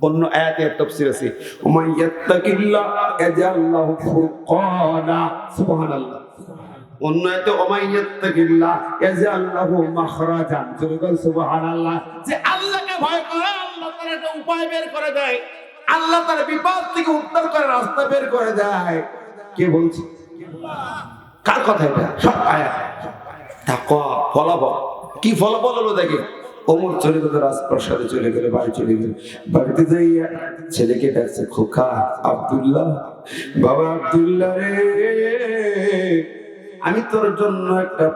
অন্য আয়াতে তাফসীর আছে, উমাইয়াত্তাকিল্লাহ ইয়াজআল লাহু ফুরকানা। সুবহানাল্লাহ। অন্য আয়াতে উমাইয়াত্তাকিল্লাহ ইয়াজআল লাহু মাখরাজান। সুবহানাল্লাহ। যে আল্লাহকে ভয় করে আল্লাহ তার একটা উপায় বের করে দেয়, আল্লাহ তার বিপদ থেকে উদ্ধার করে রাস্তা বের করে দেয়। কে বলছে? কার কথা এটা? সব আয়াত। তাকওয়া ফলাফল কি? ফলাফল হলো দেখে, ওমর চলে গেল, রাজপ্রাসাদে চলে গেল, বাড়ি চলে গেল। বাড়িতে যাইয়া ছেলেকে ডাকছে, খোকা আব্দুল্লাহ, বাবা আব্দুল্লাহ রে, আমি তোর জন্য একটা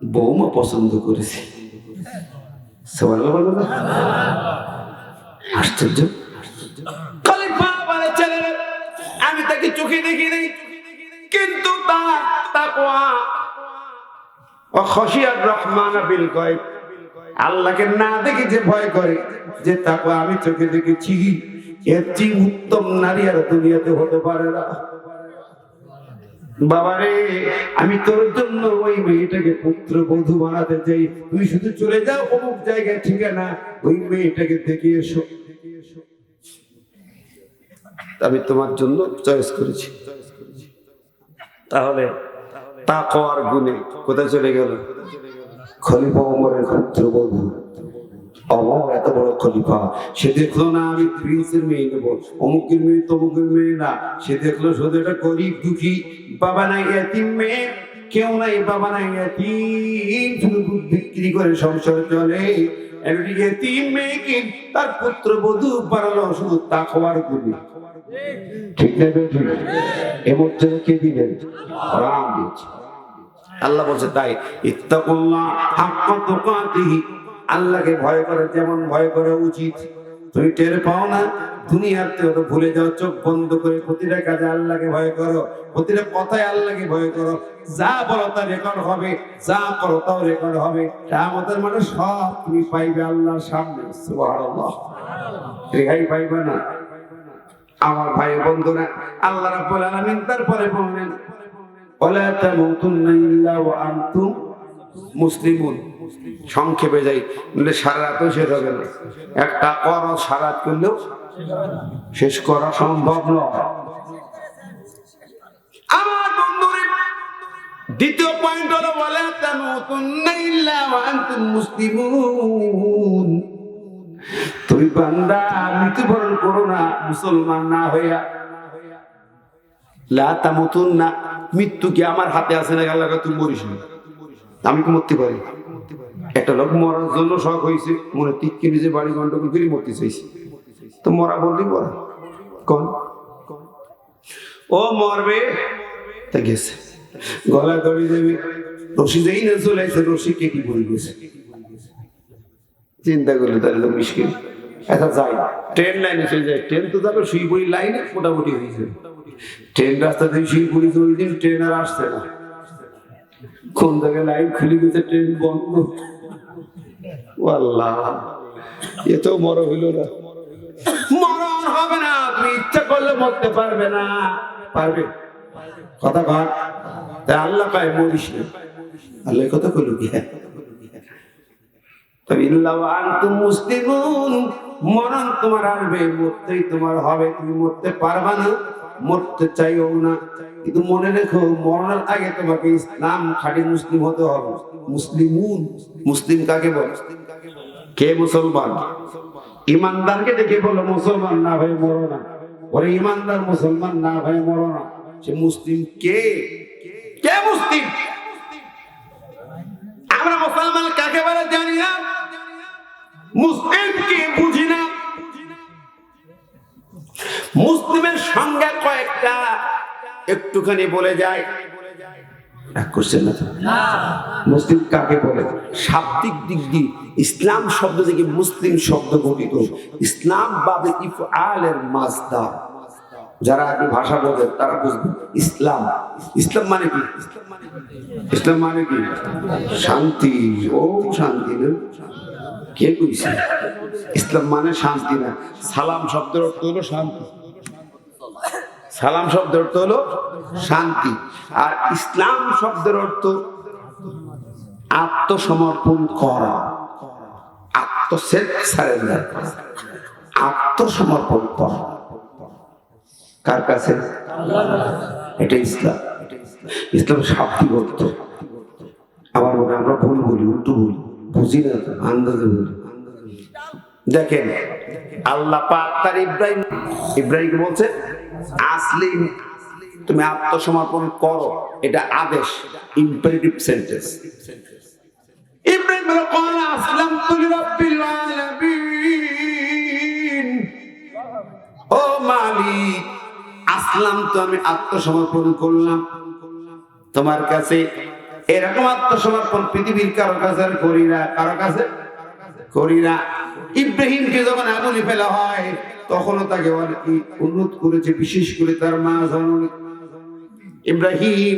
বৌমা পছন্দ করেছি। সুবহানাল্লাহ বলবো না? আশ্চর্য। খলিফা বলে, ছেলে আমি তাকে চোখে দেখিনি, কিন্তু তার তাকওয়া ও খাশিয়ার রহমান বিল গায়ব, আল্লাহকে না দেখে যে ভয় করে, যে তাকওয়া আমি চোখে দেখেছি, এর চেয়ে উত্তম নারী আর দুনিয়াতে হতে পারে না। বাবারে, আমি তোর জন্য ওই মেয়েটাকে পুত্রবধূ বানাতে চাই, তুই শুধু চলে যাও অমুক জায়গায়, ঠিকানা, ওই মেয়েটাকে দেখে এসো, আমি তোমার জন্য চয়েস করেছি। তাহলে তাকওয়ার গুণে কোথায় চলে গেল? খলিফা ওমরের পুত্রবধূ। ওমর এত বড় খলিফা, সে দেখলো না আমি প্রিন্সের মেয়ে নেবো, অমুকের মেয়ে তমুকের মেয়ে না, সে দেখলো শুধু এটা গরিব দুঃখী, বাবা নাই, এতিম মেয়ে, কেউ নাই, বাবা নাই, এতিম, শুধু দুধ বিক্রি করে সংসার চলে। এতিম মেয়েকে তার পুত্রবধূ বানালো শুধু তাকওয়ার গুণে। ঠিক না? এমন কে দিবেন? রাম দিয়েছে। আল্লাহ বলছে, তাই ইত্তাকুল্লাহ হাক্কা তুকাতিহি, আল্লাহকে ভয় করে যেমন ভয় করা উচিত। তুমি টের পাও না দুনিয়াতে তো ভুলে যাও, চোখ বন্ধ করে প্রতিটা কাজে আল্লাহকে ভয় করো, প্রতিটা কথায় আল্লাহকে ভয় করো। যা বলো তা রেকর্ড হবে, যা করো তাও রেকর্ড হবে। কিয়ামতের মাঠে সব তুমি পাইবে আল্লাহর সামনে। সুবহানাল্লাহ। রেহাই পাইবে না। আমার ভাই বন্ধুরা, আল্লাহ রাব্বুল আলামিন তারপরে বললেন, ওয়ালা তামুতুন্না ইল্লা ওয়া আনতুম মুসলিমুন। সংক্ষেপে যাই, বলে সারা রাতও শেষ হবে না, একটা করো সারা রাত করলেও শেষ করা সম্ভব নয়। আমার বন্ধুরে, দ্বিতীয় পয়েন্ট হলো ওয়ালা তামুতুন্না ইল্লা ওয়া আনতুম মুসলিমুন। তুমি বান্দা মৃত্যুবরণ করো না মুসলমান না হইয়া। লা তামুতুন্না, মৃত্যু কি আমার হাতে আছে না? আল্লাহ তুমি মরিস না, আমি কি মরতে পারি? একটা লোক মরার জন্য শখ হয়েছে, মনে টিককে নিজে বাড়ি গন্ডগোল করে মরতে চাইছে, তো মরা বললি মরা কোন ও মরবে, তা গেছে গলা দড়ি দেবে, রশি যেই না চলে আসে, রশি কেটে পড়ে গেছে। চিন্তা করলে তাহলে তো মুশকিল। এটা যাই ট্রেন লাইনে চলে যায়, ট্রেন তো যাবে শিলিগুড়ি লাইনে মোটামুটি হয়েছে, ট্রেন রাস্তা থেকে শিলিগুড়ি ওই দিন ট্রেন আর আসছে না, কোন জায়গায় লাইন খুলে গেছে, ট্রেন বন্ধ। আল্লাহ, এ তো মরণ হইল না, মরণ হবে না, তুমি ইচ্ছা করলে মরতে পারবে না, পারবে কথা ঘর, তাই আল্লাহ পায় মরিস না, আল্লাহ কথা কইল কি তবে ইল্লাহু আনতুম মুসলিমুন, মরণ তোমার আসবে, মরতেই তোমার হবে, তুমি মরতে পারবা না, মরতে চাইও না, কিন্তু মনে রেখো মরণের আগে তোমাকে ইসলাম খাঁটি মুসলিম হতে হবে। মুসলিমুন, মুসলিম কাকে বলে? কে মুসলমান? ইমানদারকে দেখে বলো মুসলমান না হয়ে মরো না, ওরে ইমানদার মুসলমান না হয়ে মরো না, সে মুসলিম কে? কে মুসলিম? আমরা মুসলমান কাকে বলে জানি না, মুসলিম কে বুঝি না। মুসলিমের সংজ্ঞা কয়েকটা একটুখানি বলে যায়, রাগ করছেন না? মুসলিম কাকে বলে? শাব্দিক দিক দিয়ে ইসলাম শব্দ থেকে মুসলিম শব্দ গঠিত, ইসলাম বাবে ইফআলের মাসদার, যারা আগে ভাষা বোঝেন তারা বুঝবেন ইসলাম, ইসলাম মানে কি? ইসলাম মানে কি? শান্তি। ও শান্তি না, কে কইছে? ইসলাম মানে শান্তি না, সালাম শব্দের অর্থ হলো শান্তি, সালাম শব্দের অর্থ হলো শান্তি, আর ইসলাম শব্দের অর্থ আত্মসমর্পণ করা, আত্মসারেন্ডার করা, আত্মসমর্পণ করা। কার কাছে? এটা ইসলাম। ইসলাম শাব্দিক অর্থ। আবার মনে আমরা ভুল বলি, উল্টো বলি, বুঝি না, আন্দাজে বলি। দেখেন আল্লাহ পাক তার ইব্রাহিমকে বলছে আসলিম, তুমি আত্মসমর্পণ করো, এটা আদেশ, ইম্পারেটিভ সেন্টেন্স। ইব্রাহিম বলে ক্বালা আসলামতু লিরাব্বিল আলামিন, ও মালিক আসলাম তো, আমি আত্মসমর্পণ করলাম তোমার কাছে। এরকম আত্মসমর্পণ পৃথিবীর কারো কাছে করি না, কারো কাছে করি না। ইব্রাহিমকে যখন আগুনে ফেলা হয় তখনও তাকে অনেকে অনুরোধ করেছে, বিশেষ করে তার মা জননী। ইব্রাহিম,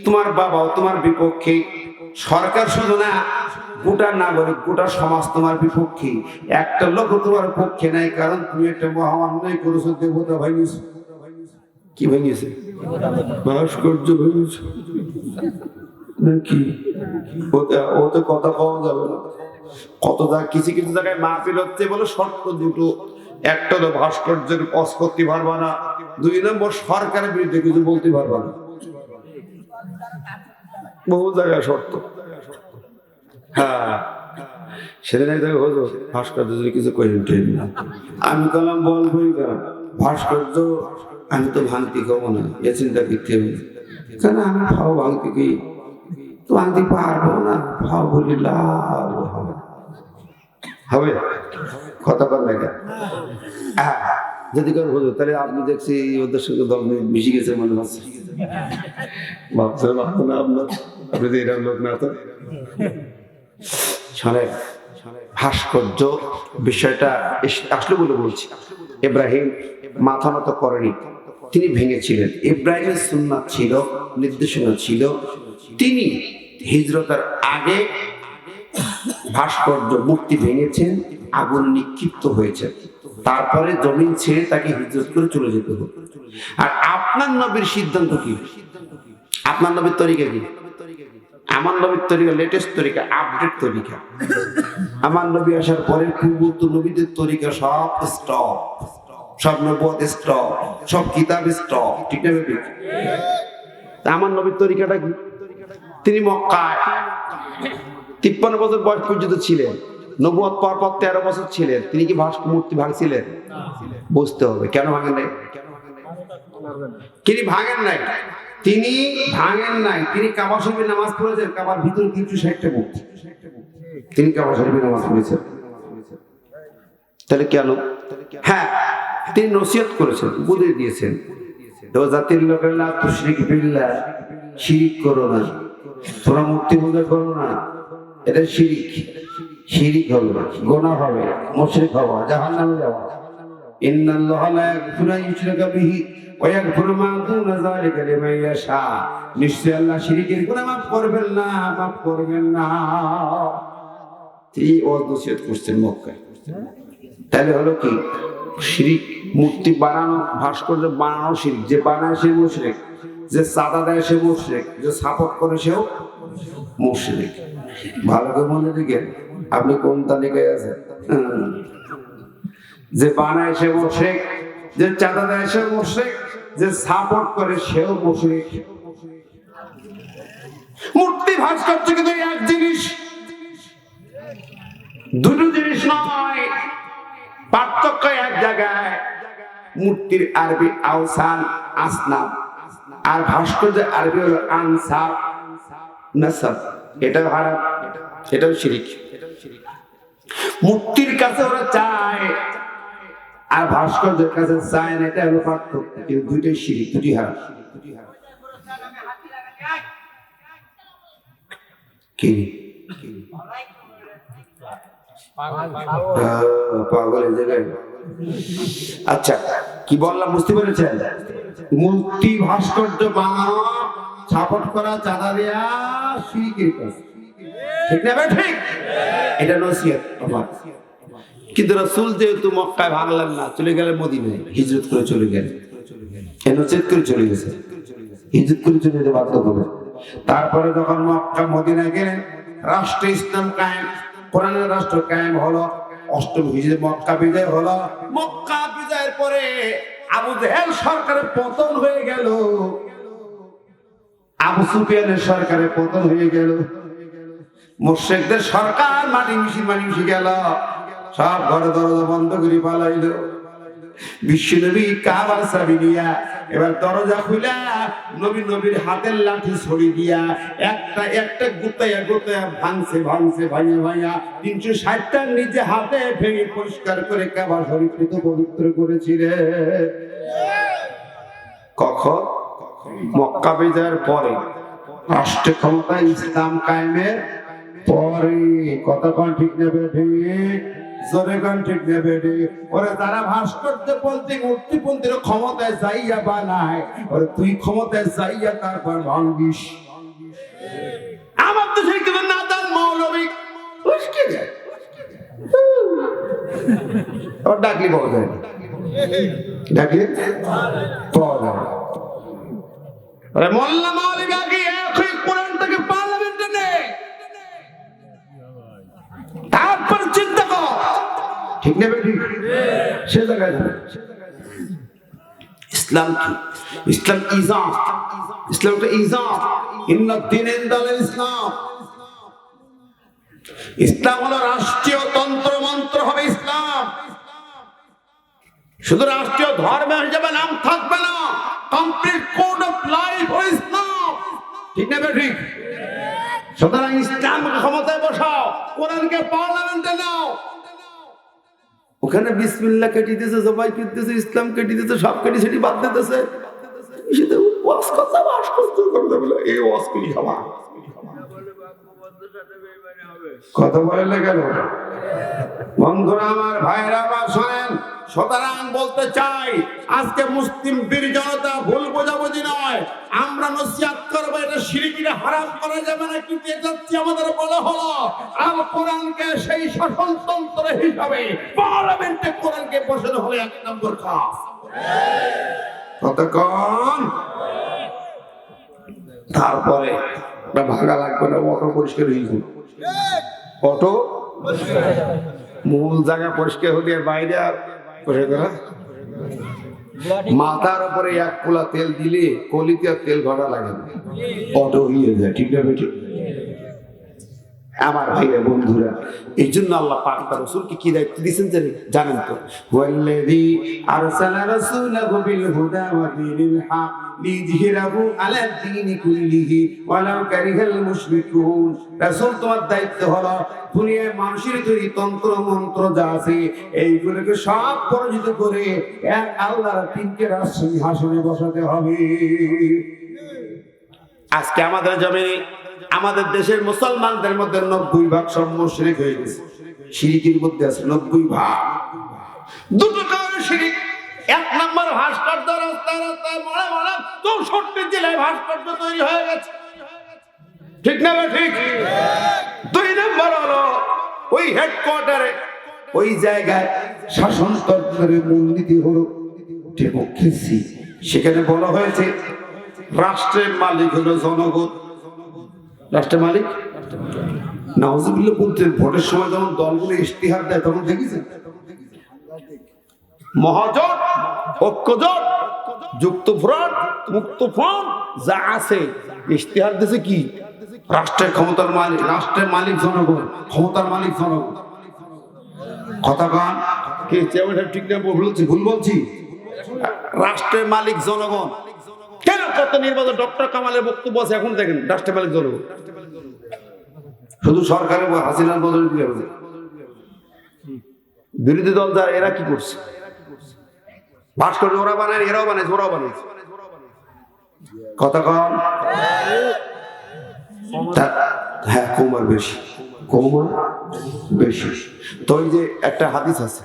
তোমার বাবাও তোমার বিপক্ষে, সরকার শুধু না, গোটা নাগরিক, গোটা সমাজ তোমার বিপক্ষে, একটা লোক তোমার পক্ষে নাই, কারণ তুমি একটা মহা অন্যায় করেছো, দেবতা ভাঙিয়েছো। কি ভেঙেছে? ভাস্কর্য ভেঙেছে নাকি? ওতে কথা পাওয়া যাবে না, কত কিছু কিছু জায়গায় মাহফিল হচ্ছে বলে শর্ত দুটো, একটা হলো ভাস্কর্যের পজ করতে পারবা না, 2 নম্বর সরকারের বিরুদ্ধে কিছু বলতে পারবা না, বহু জায়গায় শর্ত। হ্যাঁ, সেদিন এক জায়গায় হলো ভাস্কর্য যদি কিছু করেন না, আমি কলাম বলবই না ভাস্কর্য, আমি তো ভাঙতে খাবো না, এ চিন্তা করতে হবে, কেন আমি ভাও ভাঙতে গিয়ে তো ভাঙতে পারবো না, ভাও বলি লাভ হবে, কথা বল লাগে। হ্যাঁ, যদি কেউ হতো তাহলে আপনি দেখছি ওদের সঙ্গে দল মিশে গেছে মনে হচ্ছে, ভাবছেন ভাবতো না আপনার, আপনি তো এরকম লোক না। তো ভাস্কর্য বিষয়টা আসলে বলে বলছি, ইব্রাহিম মাথা নত করেনি, তিনি ভেঙেছিলেন। ইব্রাহিমের সুন্নাত ছিল, নির্দেশনা ছিল, তিনি হিজরতের আগে ভাস্কর্য মূর্তি ভেঙেছেন, আগুন নিক্ষিপ্ত হয়েছে, তারপরে জমিন ছেড়ে তাকে হিজরত করে চলে যেতে হবে। আর আপনার নবীর সিদ্ধান্ত কি? আপনার নবীর তরিকা কি? আমার নবীর তরিকা লেটেস্ট তরিকা, আপডেট তরিকা। আমার নবী আসার পরে পূর্ববর্তী নবীদের তরিকা সব স্টপ, সব নবুয়ত স্টপ, সব কিতাব স্টপ, ঠিক না? আমার নবীর তরিকাটা কি? তিনি মক্কায় 53 বছর বয়স পর্যন্ত ছিলেন, নবুয়ত পাওয়ার পর 13 বছর ছিলেন, তিনি কি মূর্তি ভাঙছিলেন? বুঝতে হবে কেন ভাঙেন নাই। তিনি ভাঙেন নাই, তিনি ভাঙেন নাই, তিনি কাবা শরীফে নামাজ পড়েছেন, কাবার ভিতরে 360টা মূর্তি, তিনি কাবা শরীফে নামাজ পড়েছেন। তাহলে কেন? হ্যাঁ, তিনি নসিহত করেছেন, বুঝিয়ে দিয়েছেন, তো জাতির লোকেরা তুশরিক বিল্লাহ, শিরিক করো না, তোমরা মূর্তি পূজা করো না, এটা শিরিক। শিরিক হবে, গুনাহ হবে, মুশরিক হওয়া, জাহান্নামে যাওয়া। ইন্নাল্লাহা লা ইয়াগফিরু আন ইউশরাকা বিহি ওয়া ইয়াগফিরু মা দুনা যালিকা লিমান ইয়াশা। নিশ্চয় আল্লাহ শিরিকের গুনাহ মাফ করবেন না, মাফ করবেন না। এই ওয়াসিয়ত করছেন মক্কায়। তাহলে হলো কি, শিরিক মূর্তি বানানো, ভাস্কর্য বানানো শিরিক। যে বানায় সে মুশরিক, যে চাঁদা দেয় সে মুশরিক, যে সাপোর্ট করে সেও মুশরিক। ভালো করে মনে রেখেন, আপনি কোন তালিকায় আছেন? যে বানায় সে মুশরিক, যে চাঁদা দেয় সে মুশরিক, যে সাপোর্ট করে সেও মুশরিক। মূর্তি ভাস্কর্য কিন্তু এক জিনিস, দুটো জিনিস নয়, পার্থক্য এক জায়গায়। মূর্তির আরবি আওসান, আসনাম, আর ভাস্কর্য আরবি হলো আনসাব, নাসাব। এটাও হারাম, এটাও শিরিক। মূর্তির কাছে ওরা চায় আর ভাস্কর্যের কাছে চায় না, এটা হলো পার্থক্য। কিন্তু দুইটাই শিরিক, দুটি হারাম। কি পাগলের জায়গায়? আচ্ছা, কি বললাম বুঝতে পেরেছেন? মূর্তি ভাস্কর্য বানানো, সাপোর্ট করা, চাঁদা দেয়া শিরকের কাজ, ঠিক না? ঠিক, এটা নসিহত আমার। কিন্তু রাসূল যেহেতু মক্কায় ভাঙলেন না, চলে গেলেন মদিনায়, হিজরত করে চলে গেলেন, নসিহত করে চলে গেছে, হিজরত করে চলে যেতে বাধ্য করে। তারপরে যখন মক্কা মদিনায় গেলেন, রাষ্ট্র ইসলাম কায়েম, কোরআনের রাষ্ট্র কায়েম হলো। অষ্টম হিজরি মক্কা বিজয় হলো। মক্কা বিজয়ের পরে আবু জেহেল সরকারের পতন হয়ে গেল, আবু সুফিয়ানের সরকারের পতন হয়ে গেল, মুশরিকদের সরকার মাটি মিশি গেল, সব ঘরে দরজা বন্ধ করে পালাইলো। বিশ্বনবী কাবার চাবি দিয়া এবার দরজা খুলা নবীর হাতের লাঠি ছড়ি দিয়া একটা একটা গুতায়া ভাঙছে ভাইয়া 360টা নিজে হাতে ভেঙে পরিষ্কার করে কাবা শরীফকে পবিত্র করেছিলেন। কখন? মক্কা বিজয়ের পরে, রাষ্ট্র ক্ষমতা ইসলাম কায়েমের পরে। কতক্ষণ ঠিক নেবে? ঠিক জোরে গান, ঠিক নেবে? ওরে তারা ভাস্কর্যপন্থী মূর্তিপন্থীর ক্ষমতায় যাইয়া বানায়, ওরে তুই ক্ষমতায় যাইয়া তারপর ভাঙ্গিস। আমার দেশে কিন্তু নাদান মৌলবী উস্কে যায়, ওর ডাকলি পাওয়া যায় না, ডাকলি পাওয়া যায়। আরে মোল্লা মৌলবী আগে একই কোরআনটাকে পার্লামেন্টে নে, তারপর চিন্তা কর, ঠিক নেবে? ঠিক, সে জায়গায় যাবে। ইসলাম কি? ইসলাম ইজাম, ইসলাম একটা ইজাম। ইন্নাদ-দীন ইনদাল ইসলাম। ইসলাম হলো রাষ্ট্রীয় তন্ত্র মন্ত্র হবে ইসলাম। শুধু রাষ্ট্রীয় ধর্ম হিসেবে নাম থাকবে না, কমপ্লিট কোড অফ লাইফ হবে ইসলাম, ঠিক নেবে? ঠিক। সুতরাং ইসলামকে ক্ষমতায় বসাও, কোরআনকে পার্লামেন্টে নাও। ওখানে বিসমিল্লাহ কেটে দিতেছে, জবাই করতেছে, ইসলাম কেটে দিতেছে, সব কেটে সেটি বাদ দিতেছে। কথা বলেন কেন? বন্ধুরা আমার, ভাইরা আমার, শোনেন। সুতরাং বলতে চাই, আজকে মুসলিম বীর জনতা ভুল বোঝাবুঝি নয়, আমরা নসিহত করবো এটা শিরকিটা হারাম করা যাবে না। কিন্তু এটা আমাদের বলা হলো আল কোরআনকে সেই শাসনতন্ত্র হিসাবে পার্লামেন্টে কোরআনকে বসানো হলো 1 নম্বর কাজ। কতক্ষণ? তারপরে ভাগা লাগবে না, অটো পরিষ্কার হয়ে যাবে। অটো মূল জায়গা পরিষ্কার হলে বাইরে মাথার উপরে 1 কুলা তেল দিলে কলিতে আর তেল ভরা লাগে না, অটো হয়ে যায়, ঠিক না? ঠিক। আমার ভাইরা বন্ধুরা, এই জন্য আল্লাহ পাক তার রাসূলকে কি দায়িত্ব দিয়েছেন জানেন তো? ওয়াল্লাযী আরসালা রাসূলাহু বিল হুদা ওয়া দীনিল হক লিইযহিরাহু আলা দীনি কুল্লিহি ওয়ালাউ কারিহাল মুশরিকুন। রাসূল, তোমার দায়িত্ব হলো দুনিয়ায় মানুষের তৈরি তন্ত্র মন্ত্র যা আছে এইগুলোকে সব পরাজিত করে এক আল্লাহর তিনকে সিংহাসনে বসাতে হবে। আজকে আমাদের জমিনে, আমাদের দেশের মুসলমানদের মধ্যে 90% সব মুশরিক হয়ে গেছে। শিরিকের মধ্যে আছে 90 ভাগ। দুটো কারণে শিরিক। এক নম্বর ভাস্কর্য রাস্তায় রাস্তায় মনে মনে 64 জেলায় ভাস্কর্য তৈরি হয়ে গেছে, ঠিক না ঠিক? 2 নম্বর হলো ওই হেডকোয়ার্টারে ওই জায়গায় শাসনতন্ত্রের মূলনীতি হলো ডেমোক্রেসি। সেখানে বলা হয়েছে রাষ্ট্রের মালিক হলো জনগণ। রাষ্ট্রের মালিক নাউজুবিল্লাহ বলতে ভোটের সময় যখন দলগুলো ইশতিহার দেয় তখন দেখেছেন মহাজোট, ঐক্যজোট, যুক্তফ্রন্ট, মুক্তফ্রন্ট যা আছে ইশতিহার দিয়েছে কি রাষ্ট্রের ক্ষমতার মালিক, রাষ্ট্রের মালিক জনগণ, ক্ষমতার মালিক জনগণ। কথা কান কে চেয়ারম্যান ঠিক না ভুল বলছি? রাষ্ট্রের মালিক জনগণ। কেন কত নির্বাচন ডক্টর কামালের বক্তব্য আছে, এখন দেখেন রাষ্ট্রের মালিক জনগণ। শুধু সরকারের হাসিনার বদলে দিয়ে হবে। বিরোধী দল যারা এরা কি করছে? ভাস্কর্য ওরা বানায়, এরাও বানাইছে, ওরাও বানাইছে। কথা কম হ্যাঁ, কমার বেশি, কমার বেশি। তো ওই যে একটা হাদিস আছে,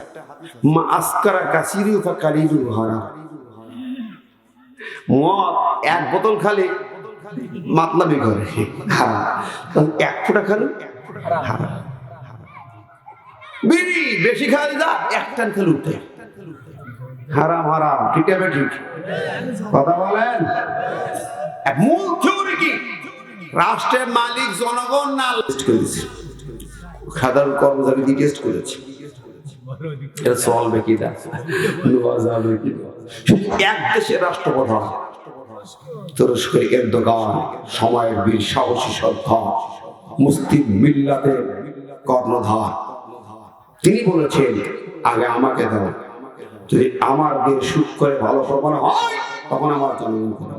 মা আসকারা কাসিরু ফা কালিলু হারা। মদ এক বোতল খালি মাতলামি করে হারাম, 1 ফোঁটা খালি হারাম। বিড়ি বেশি খালি যা 1 টান খালি উঠে হারাম হারাম, ঠিক আছে ঠিক? কথা বলেন। মূল থিওরি কি? রাষ্ট্রের মালিক জনগণ না? সাধারণ কর্মচারী দিয়ে টেস্ট করেছে, এটা চলবে কি না, যাবে কি? এক দেশের রাষ্ট্রপ্রধান তুরস্কের এরদোগান, সময়ের বীর সাহসী সভ্য মুসলিম মিল্লাতের কর্ণধার, তিনি বলেছেন আগে আমাকে দাও, যদি আমার দিয়ে শুট করে ভালো প্রমাণ হয় তখন আমার জনগণ করো।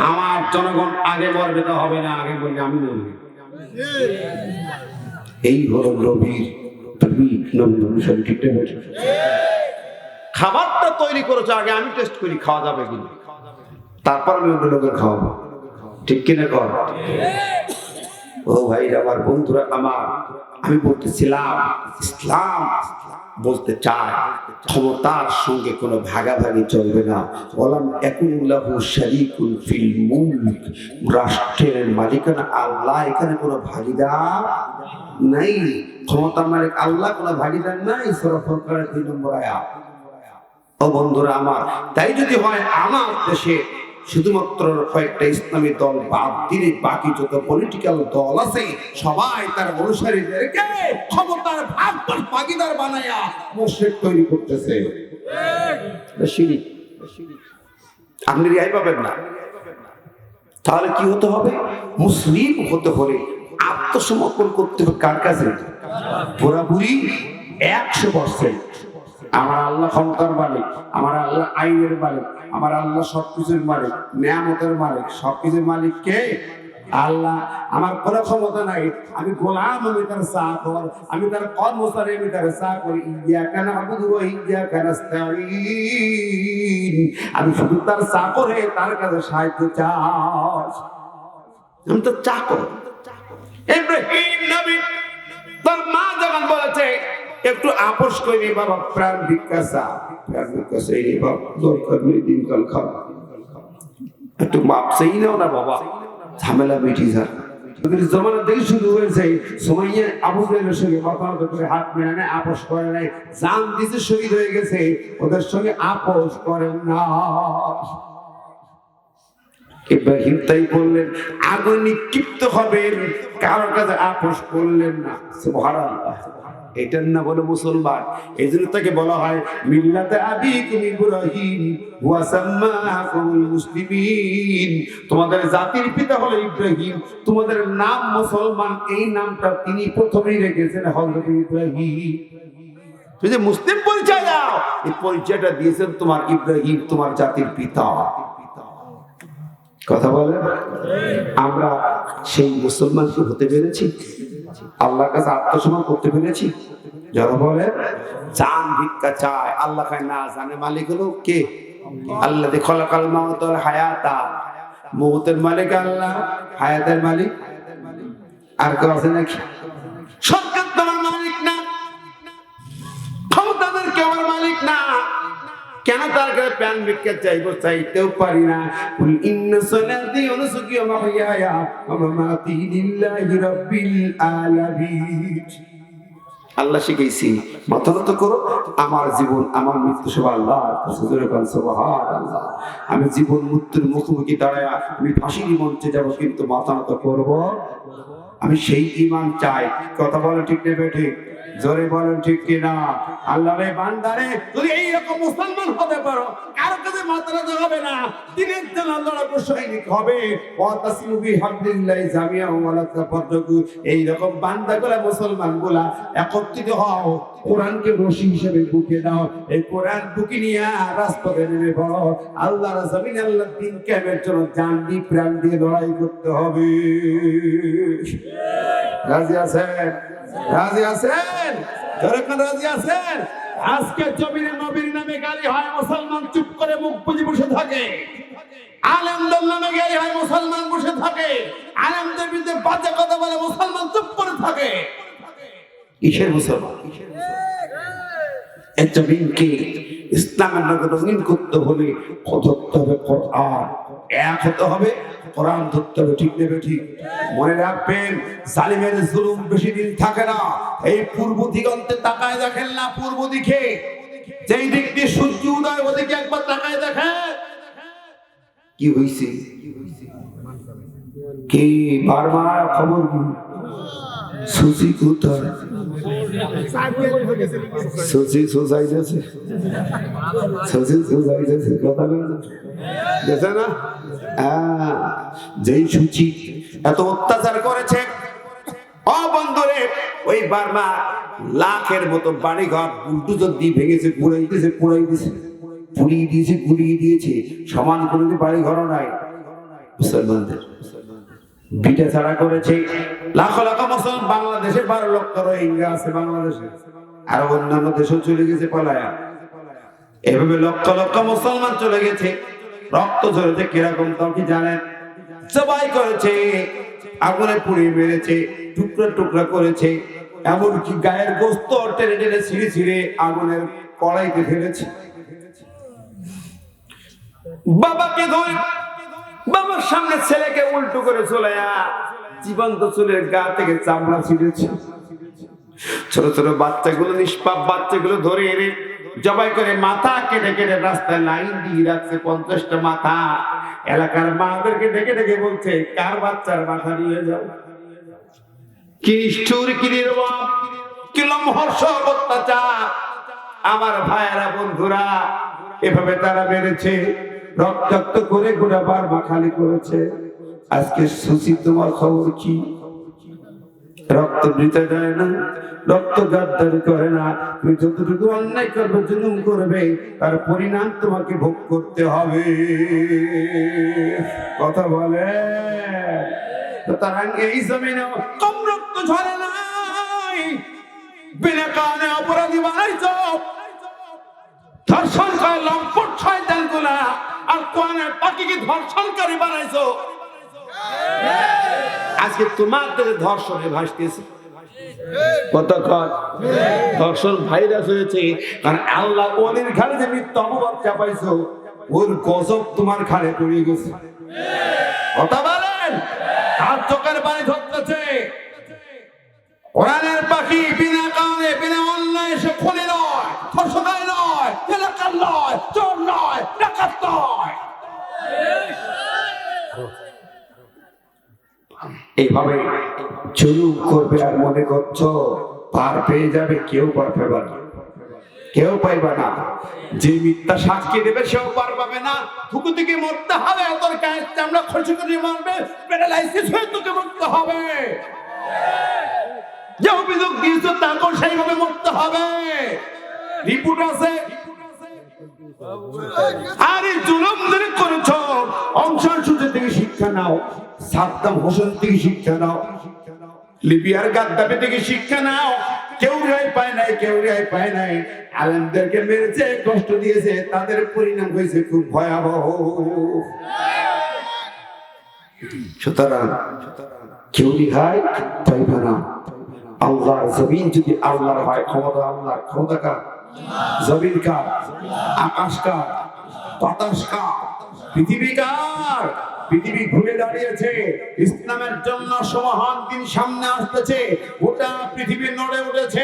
আমার জনগণ আগে মরবে তো হবে না, আগে বললে আমি মরবো। এই হলো নবীর অনুসারী, ঠিক না? খাবারটা তৈরি করেছে আগে আমি টেস্ট করি খাওয়া যাবে কিনা, তারপর আমি অন্য লোকের খাওয়াবো, ঠিক কিনা কর? ও ভাই আমার বন্ধুরা আমার, আমি বলতেছিলাম ইসলাম বলতে চায় ক্ষমতার সঙ্গে কোনো ভাগাভাগি চলবে না। ওয়ালাম ইয়াকুল্লাহু শারীকুন ফিল মুলক, রাষ্ট্রের মালিকানা আল্লাহ, এখানে কোনো ভাগীদার নাই। ক্ষমতার মালিক আল্লাহ, কোনো ভাগীদার নাই। সূরা ফুরকানের 3 নম্বর আয়াত। ও বন্ধুরা আমার, তাই যদি হয় আমার দেশে শুধুমাত্র কয়েকটা ইসলামী দল বাদ দিলে বাকি যত পলিটিক্যাল দল আছে সবাই তার অনুসারীদেরকে ক্ষমতার ভাগীদার বানায়া মুশরিক তৈরি করতেছে। শিরিক। আপনি রেহাই পাবেন না। তাহলে কি হতে হবে? মুসলিম হতে হলে আত্মসমর্পণ করতে হবে কার কাছে? পুরাপুরি 100%। আমার আল্লাহ ক্ষমতার মালিক, আমার আল্লাহ আইনের মালিক, আমার আল্লাহ সবকিছুর মালিক, নিয়ামতের মালিক, সবকিছুর মালিক কে? আল্লাহ। আমার কোনো ক্ষমতা নাই, আমি গোলাম, আমি তার চাকর, আমি তার কর্মচারী, আমি তার চাকর। ইয়াকা না'বুদু ওয়া ইয়াকা নাস্তাঈন, আমি শুধু তার চাকর হয়ে তার কাছে সাহায্য চাই। আমি তো চাকর। ইব্রাহিম নবী তার মা যখন বলেছে একটু আপোষ করে বাবা, প্রাণ ভিক্ষা চা, প্রাণ ভিক্ষা চাই রে বাবা, দরকার নেই, দিনকাল খারাপ, একটু মাপ চাই নাও না বাবা, ঝামেলা মিটি যা। জমানা থেকে শুরু হয়েছে, সুমাইয়া আবু জাহেলের সঙ্গে কথা করে হাত মেনে নেয়, আপোষ করে নাই, জান দিতে শহীদ হয়ে গেছে, ওদের সঙ্গে আপোষ করেন না। ইব্রাহিম তাই বললেন আগুন নিক্ষিপ্ত হবেন, কারোর কাছে আপোষ করলেন না। সুবহানাল্লাহ। এটার না বলে মুসলমান। এই জন্য তাকে বলা হয় মিল্লাতে আবিকুম ইব্রাহিম ওয়া সাম্মাকুমুল মুসলিমিন। তোমাদের জাতির পিতা হলো ইব্রাহিম, তোমাদের নাম মুসলমান, এই নামটা তিনি প্রথমেই রেখেছেন হযরত ইব্রাহিম। তুমি যে মুসলিম পরিচয় দাও, এই পরিচয়টা দিয়েছেন তোমার ইব্রাহিম, তোমার জাতির পিতা। কথা বলে আমরা সেই মুসলমানকে হতে পেরেছি, আল্লাহর কাছে আত্মসমর্পণ করতে পেরেছি। যারা বলে জান ভিক্ষা চায়, আল্লাহ খায় না, জানের মালিক হলো কে? আল্লাহ। খালাকাল মাউত ওয়াল হায়াতা, মউতের মালিক আল্লাহ, হায়াতের মালিক আর কেউ আছে নাকি? সরকার তোমার মালিক কেউ আমার মালিক না, কেন তার কাছে প্রাণ ভিক্ষা চাইবো? চাইতেও পারি না। কুল ইন্না সালাতি ওয়া নুসুকি ওয়া মাহইয়ায়া ওয়া মামাতি লিল্লাহি রাব্বিল আলামিন। আল্লাহ শিখাইছি, মাথা নত করো, আমার জীবন আমার মৃত্যু সব আল্লাহর কাছে। জোরে বলেন সুবহানাল্লাহ। আমি জীবন মৃত্যুর মুখোমুখি দাঁড়ায় আমি ফাঁসির মঞ্চে যাব, কিন্তু মাথা নত করব। আমি সেই ঈমান চাই। কথা বলে ঠিক নেবে ঠিক? জোরে বলেন ঠিক কিনা? আল্লাহরে বান্দারে, যদি এইরকম মুসলমান হতে পারো, কারো কাছে মাথা নত হবে না, দিনের জন্য আল্লাহর সৈনিক হবে। ওয়াতাসিমু বিহাবলিল্লাহি জামিআন ওয়া লা তাফাররাকু। এইরকম বান্দাগুলা, মুসলমানগুলা একত্রিত হও, কোরআনকে রশি হিসেবে বুকে দাও, এই কোরআন বুকে নিয়ে রাজপথে নেমে পড়ো। আল্লাহর জমিনে আল্লাহর দ্বীন কায়েমের জন্য জান দিয়ে প্রাণ দিয়ে লড়াই করতে হবে। রাজি আছেন? রাজি আছেন? যখন রাজি আছেন, আজকে জমিনে নবীর নামে গালি হয়, মুসলমান চুপ করে মুখ বুজে বসে থাকে। আলেমদের নামে গালি হয়, মুসলমান বসে থাকে। আলেমদের বিরুদ্ধে বাজে কথা বলে, মুসলমান চুপ করে থাকে। কিসের মুসলমান? এই জমিনকে ইসলামের নামে রঙিন করতে হলে ধরতে হবে কোরআন, এক হতে হবে, কোরআন ধরতে হবে। ঠিক নেবে ঠিক? মনে রাখবেন, জালিমের জুলুম বেশি দিন থাকে না। এই পূর্ব দিগন্তে তাকায় দেখেন না, পূর্ব দিকে যেই দিক দিয়ে সূর্য উদয়, ওদিকে একবার তাকায় দেখেন কি হইছে। কি বারবার খবর কি? সুচি কোথায়? সুচি সোসাইতেছে, সুচি সোসাইতেছে। কথা দেখে না? যেই সুচি এত অত্যাচার করেছে, ও বন্ধুরে, ওই বার্মা লাখের মতো বাড়িঘর বুলডোজার দিয়ে ভেঙেছে, পুড়িয়ে দিয়েছে। সমান কোনো বাড়ি ঘর নাই মুসলমানদের। বিটা ছাড়া করেছে। লাখ লাখ মুসলমান, বাংলাদেশে 12 লক্ষ রোহিঙ্গা আছে বাংলাদেশে, আর অন্যান্য দেশেও চলে গেছে পালায়া। এভাবে লক্ষ লক্ষ মুসলমান চলে গেছে। রক্ত ঝরেছে কিরকম তাও কি জানেন? জবাই করেছে, আগুনে পুড়িয়ে মেরেছে, টুকরা টুকরা করেছে, এমনকি গায়ের গোস্ত টেনে টেনে ছিঁড়ে ছিঁড়ে আগুনের কড়াইতে ফেলেছে। বাবাকে ধরে, বাবার সামনে ছেলেকে উল্টো করে চলে জীবন্ত চুলের গা থেকে চামড়া ছিঁড়েছে। ছোট ছোট বাচ্চাগুলো, নিষ্পাপ বাচ্চাগুলো ধরে এনে জবাই করে মাথা কেটে কেটে রাস্তায় লাইন দিয়ে রাখছে 50টা মাথা। এলাকার মাদেরকে ডেকে ডেকে বলছে, কার বাচ্চার মাথা নিয়ে যাও। কি নিষ্ঠুর, কি নির্মম, কি লোমহর্ষক অত্যাচার! আমার ভাইয়েরা, বন্ধুরা, এভাবে তারা মেরেছে, রক্তাক্ত করে গোটা বার্মা খালি করেছে। আজকে সুচি, তোমার খবর কি? রক্ত বৃথা যায় না, রক্ত গাদ্দারি করে না। তুমি যতটুকু অন্যায় করবে, জুলুম করবে, তার পরিণাম তোমাকে ভোগ করতে হবে। কথা বলে তারা এই জমিনে কম রক্ত ঝরে নাই। বিনা কারণে অপরাধী বানাইছ, ধর্ষণ করে লম্পট শয়তান গুলা, আর কোরআনের পাখিকে ধর্ষণকারী বানাইছো। আজকে তোমাদের ধর্ষণে ভাসতেছে। কতক্ষণ ধর্ষণ ভাইরাস হয়েছে, কারণ আল্লাহ ওদের ঘাড়ে যে মিথ্যা অপবাদ চাপাইছো, ওর গজব তোমার ঘাড়ে পড়ে গেছে। কথা বলেন, তার চোখের পানি ঝরতেছে। কোরআনের পাখি বিনা কারণে, বিনা অন্যায় সে খুনি নয়, ধর্ষকারী নয়, এলাকার নয়, চোর নয়, ডাকাত নয়। এইভাবে জুলুম করবে আর মনে করছো পার পেয়ে যাবে। কেউ পার পাবে না, কেউ পাইবে না। যে মিথ্যা সাক্ষী দেবে সেও পার পাবে না। থুকু থেকে মরতে হবে, তোর গায়ের চামড়া খসে করে মারবে, প্যারালাইসিস হয়ে তোকে মরতে হবে। যে অভিযোগ দিয়েছ তাকেও সেইভাবে মরতে হবে। রিপোর্ট আছে। আর এই জুলুম ধরে করেছ, অংশান সূচি থেকে শিক্ষা নাও, সাদ্দাম হোসেন থেকে শিক্ষা নাও, লিবিয়ার গাদ্দাফি থেকে শিক্ষা নাও। কেউ রেহাই পায় নাই, কেউ রেহাই পায় নাই। আলেমদেরকে মেরেছে, কষ্ট দিয়েছে, তাদের পরিণাম হয়েছে খুব ভয়াবহ। সুতরাং কেউ রেহাই পাইবে না। আল্লাহর জমিন যদি আল্লাহর হয়, ক্ষমতা আল্লাহর, ক্ষমতা কার? জমিন কার? আকাশ কার? বাতাস কার? পৃথিবী কার? পৃথিবী ঘুরে দাঁড়িয়েছে, ইসলামের জন্য সুমহান দিন সামনে আসতেছে, গোটা পৃথিবী নড়ে উঠেছে,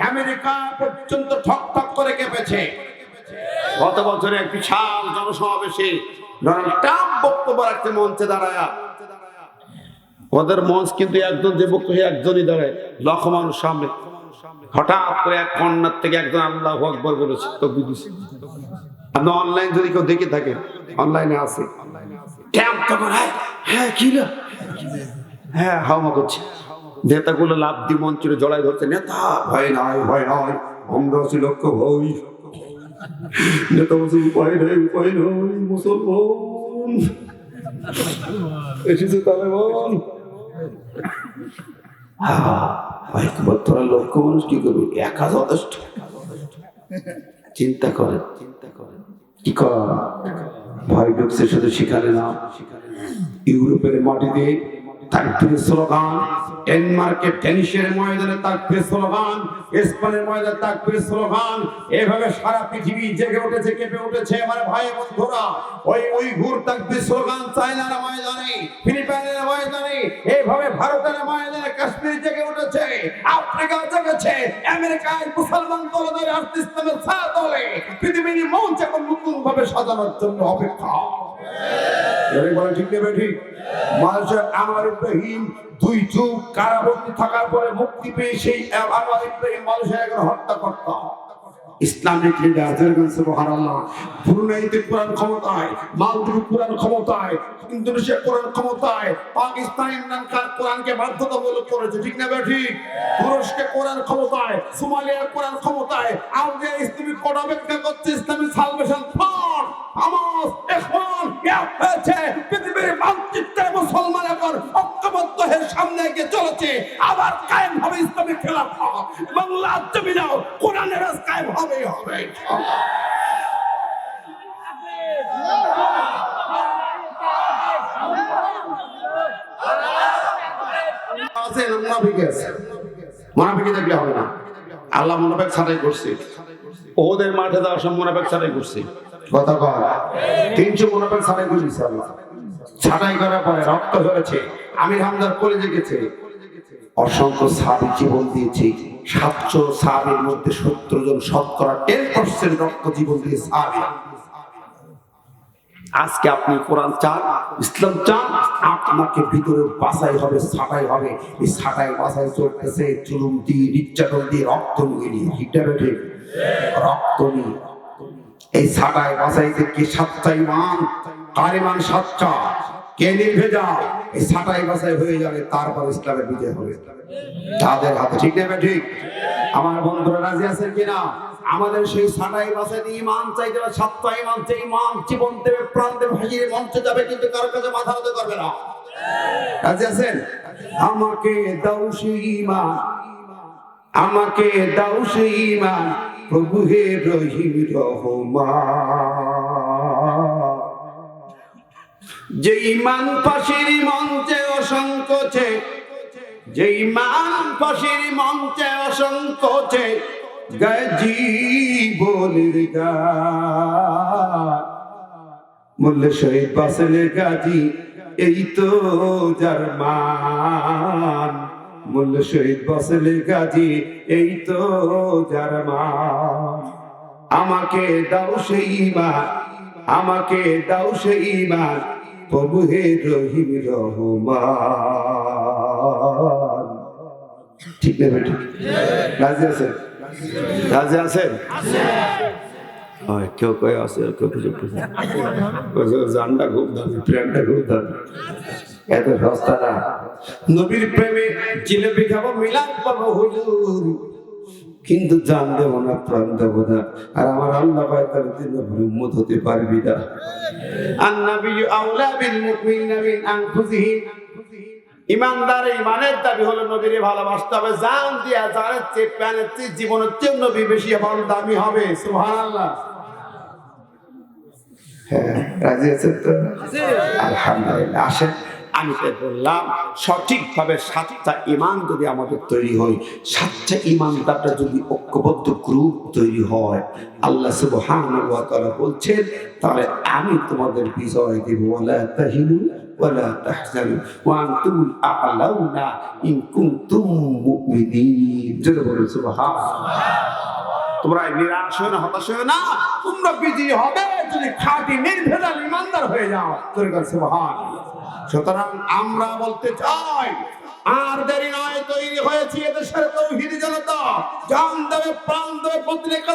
আমেরিকা পর্যন্ত ঠক ঠক করে কেঁপেছে। গত বছরে এক বিশাল জনসমাবেশে ডোনাল্ড ট্রাম্প বক্তব্য রাখতে মঞ্চে দাঁড়ায়, ওদের মঞ্চ কিন্তু একজন যে বক্তব্য একজনই দাঁড়ায়, লক্ষ মানুষ সামনে। হঠাৎ করে এক কর্নার থেকে একজন আল্লাহু আকবার বলেছে, তো বুঝেছি। আপনি অনলাইন যদি কেউ দেখে থাকেন, অনলাইনে আছে, ট্রাম্প তখন হ্যাঁ কি না হ্যাঁ হাওয়া করছে, নেতাগুলো লাভ দিয়ে মঞ্চে জড়াই ধরছে, নেতা ভয় নয় ভয় নয়, আমরা আছি লক্ষ্য ভয়। নেতা বলছে উপায় নেই উপায় নয়, মুসলমান এসেছে তবে বল। তোরা লক্ষ্য মানুষ কি করবি, একা যথেষ্ট। চিন্তা করেন কি কর, ভয় ঢুকছে শুধু সেখানে না, ইউরোপের মাটিতে তাকবীরের স্লোগান, ডেনমার্কের টেনিসের ময়দানে তাকবীরের স্লোগান, স্পেনের ময়দানে তাকবীরের স্লোগান, এভাবে সারা পৃথিবী জেগে উঠেছে, কেঁপে উঠেছে। আমার ভাই বন্ধুরা, ওই উইঘুর তাকবীর স্লোগান চায়নার ময়দানে, ফিলিপাইনের ময়দানে, এইভাবে ভারতের ময়দানে কাশ্মীর জেগে উঠেছে, আফ্রিকা জেগেছে, আমেরিকায় মুসলমান দলে দলে আসছে, ইসলামের ছায়া দলে পৃথিবীর মঞ্চ এখন নতুন ভাবে সাজানোর জন্য অপেক্ষা। ঠিক নেবে ঠিক। মানুষের আমার ইব্রাহিম 2 যুগ কারাবন্দী থাকার পরে মুক্তি পেয়ে সেই আমার ইব্রাহিম মানুষের একজন হত্যা করত। ইসলামিক লিডার সুবহানাল্লাহ, ব্রুনাইতে কোরআন ক্ষমতায়, মালদ্বীপে কোরআন ক্ষমতায়, ইন্দোনেশিয়া কোরআন ক্ষমতায়, পাকিস্তান ইমরান খান কোরআনকে বাধ্যতামূলক করেছে, ঠিক না ঠিক? তুরস্কে কোরআন ক্ষমতায়, সোমালিয়ার কোরআন ক্ষমতায়, আলজেরিয়া ইসলামিক কোড অপেক্ষা করছে, Islamic salvation front, Hamas, Ikhwan হয়েছে। পৃথিবীর মানচিত্রে মুসলমান এখন ঐক্যবদ্ধ হয়ে সামনে এগিয়ে চলেছে। আবার কায়েম হবে ইসলামিক খেলাফত, বাংলার জমিনেও কোরআনের রাজ কায়েম হবে। মুনাফিকি দেখলে হবে না, আল্লাহ মুনাফিক ছাড়াই করছে। ওদের মাঠে যাওয়ার সময় মুনাফিক ছাড়াই করছে, কথা কয় 300 মুনাফিক ছাড়াই করেছে আল্লাহ। ছাড়াই করার পরে রক্ত ঝরেছে, আমির হামজার কলেজে গেছে, অসংখ্য সাহাবী জীবন দিয়েছে। 700 সাহাবীর মধ্যে 70 জন, শতকরা 10% রক্ত জীবন দিয়ে সাহাবী। আজকে আপনি কোরআন চান, ইসলাম চান, আপনাকে ভিতরে বাছাই হবে, ছাঁটাই হবে। এই ছাঁটাই বাছাই চলতেছে জুলুম দিয়ে, নির্যাতন দিয়ে, রক্ত নিয়ে, ঠিক রক্ত নিয়ে। এই ছাঁটাই বাছাইতে কি সাচ্চা ঈমান, কার ঈমান সাচ্চা, কে নির্ভেজা, এই ছাঁটাই বাছাই হয়ে যাবে, তারপর ইসলামের বিজয় হবে তাদের হাতে, ঠিক না ঠিক? আমার বন্ধুরা রাজি আছেন কিনা? আমাদের সেই ছাঁটাই বাছাই দিয়ে ঈমান চাইতে হবে, সাচ্চা ঈমান চাই, ঈমান জীবন দেবে, প্রাণ দেবে, হাজিরে মঞ্চে যাবে, কিন্তু কারো কাছে মাথা নত করবে না। রাজি আছেন? আমাকে দাও সেই ঈমান, আমাকে দাও সেই ঈমান, প্রভু হে রহিম রহমান। যে ঈমান ফাঁসির মঞ্চে অসংকোচে, যে ঈমান ফাঁসির মঞ্চে অসংকোচে গায়ে জীবনের গান। মোল্লা শহীদ বাসেলের গাজী, এই তো যার মান। মোল্লা শহীদ বাসেলের গাজী, এই তো যার মান। আমাকে দাও সেই ঈমান, আমাকে দাও সেই ঈমান, প্রভু হে রহিম রহমান। ঠিক না বেটি? রাজি আছেন? রাজি আছেন? কেউ কয়ে আছে, কেউ জানটা খুব দামি, প্রেমটা খুব দামি, এত সস্তা না। নবীর প্রেমে জিলেবি খাবো, মিলাদ পাবো হুজুর, কিন্তু জান দেবো না, প্রাণ দেবো না। আর আমার আল্লাহ ভাই তার জন্য উম্মত হতে পারবি না। আন-নাবিয়্যু আওলা বিল মুমিনিনা মিন আনফুসিহিম। ইমানদার ইমানের দাবি হলো নবীরে ভালোবাসতে হবে, জান দিয়া, জানের চেয়ে, প্রাণের চেয়ে, জীবনের চেয়ে নবী বেশি দামি হবে। সুবহানাল্লাহ। হ্যাঁ, রাজি আছেন তো? আলহামদুলিল্লাহ। আসেন আমি তাই বললাম সঠিকভাবে 7টা ঈমান যদি আমাদের তৈরি হয়, 7টা ঈমানদারটা যদি ঐক্যবদ্ধ গ্রুপ তৈরি হয়, আল্লাহ সুবহানাহু ওয়া তাআলা বলছেন তাহলে আমি তোমাদের বিজয় দেব। ওয়ালা তাহিনু ওয়ালা তাহজানু ওয়া আনতুমুল আ'লাউনা ইন কুনতুম মুমিনিন। জোরে বলুন সুবহানাল্লাহ। তোমরা নিরাশ হয়ে না, হতাশ হয়ে না, তোমরা বিজয়ী হবে যদি খাঁটি নির্ভেজাল ঈমানদার হয়ে যাও। জোরে বলুন সুবহানাল্লাহ। সুতরাং আমরা বলতে চাই আর দেরি নয়, তৈরি হয়েছি এদেশের তৌহিদি জনতা, জান দেবে প্রাণ দেবে প্রতিটা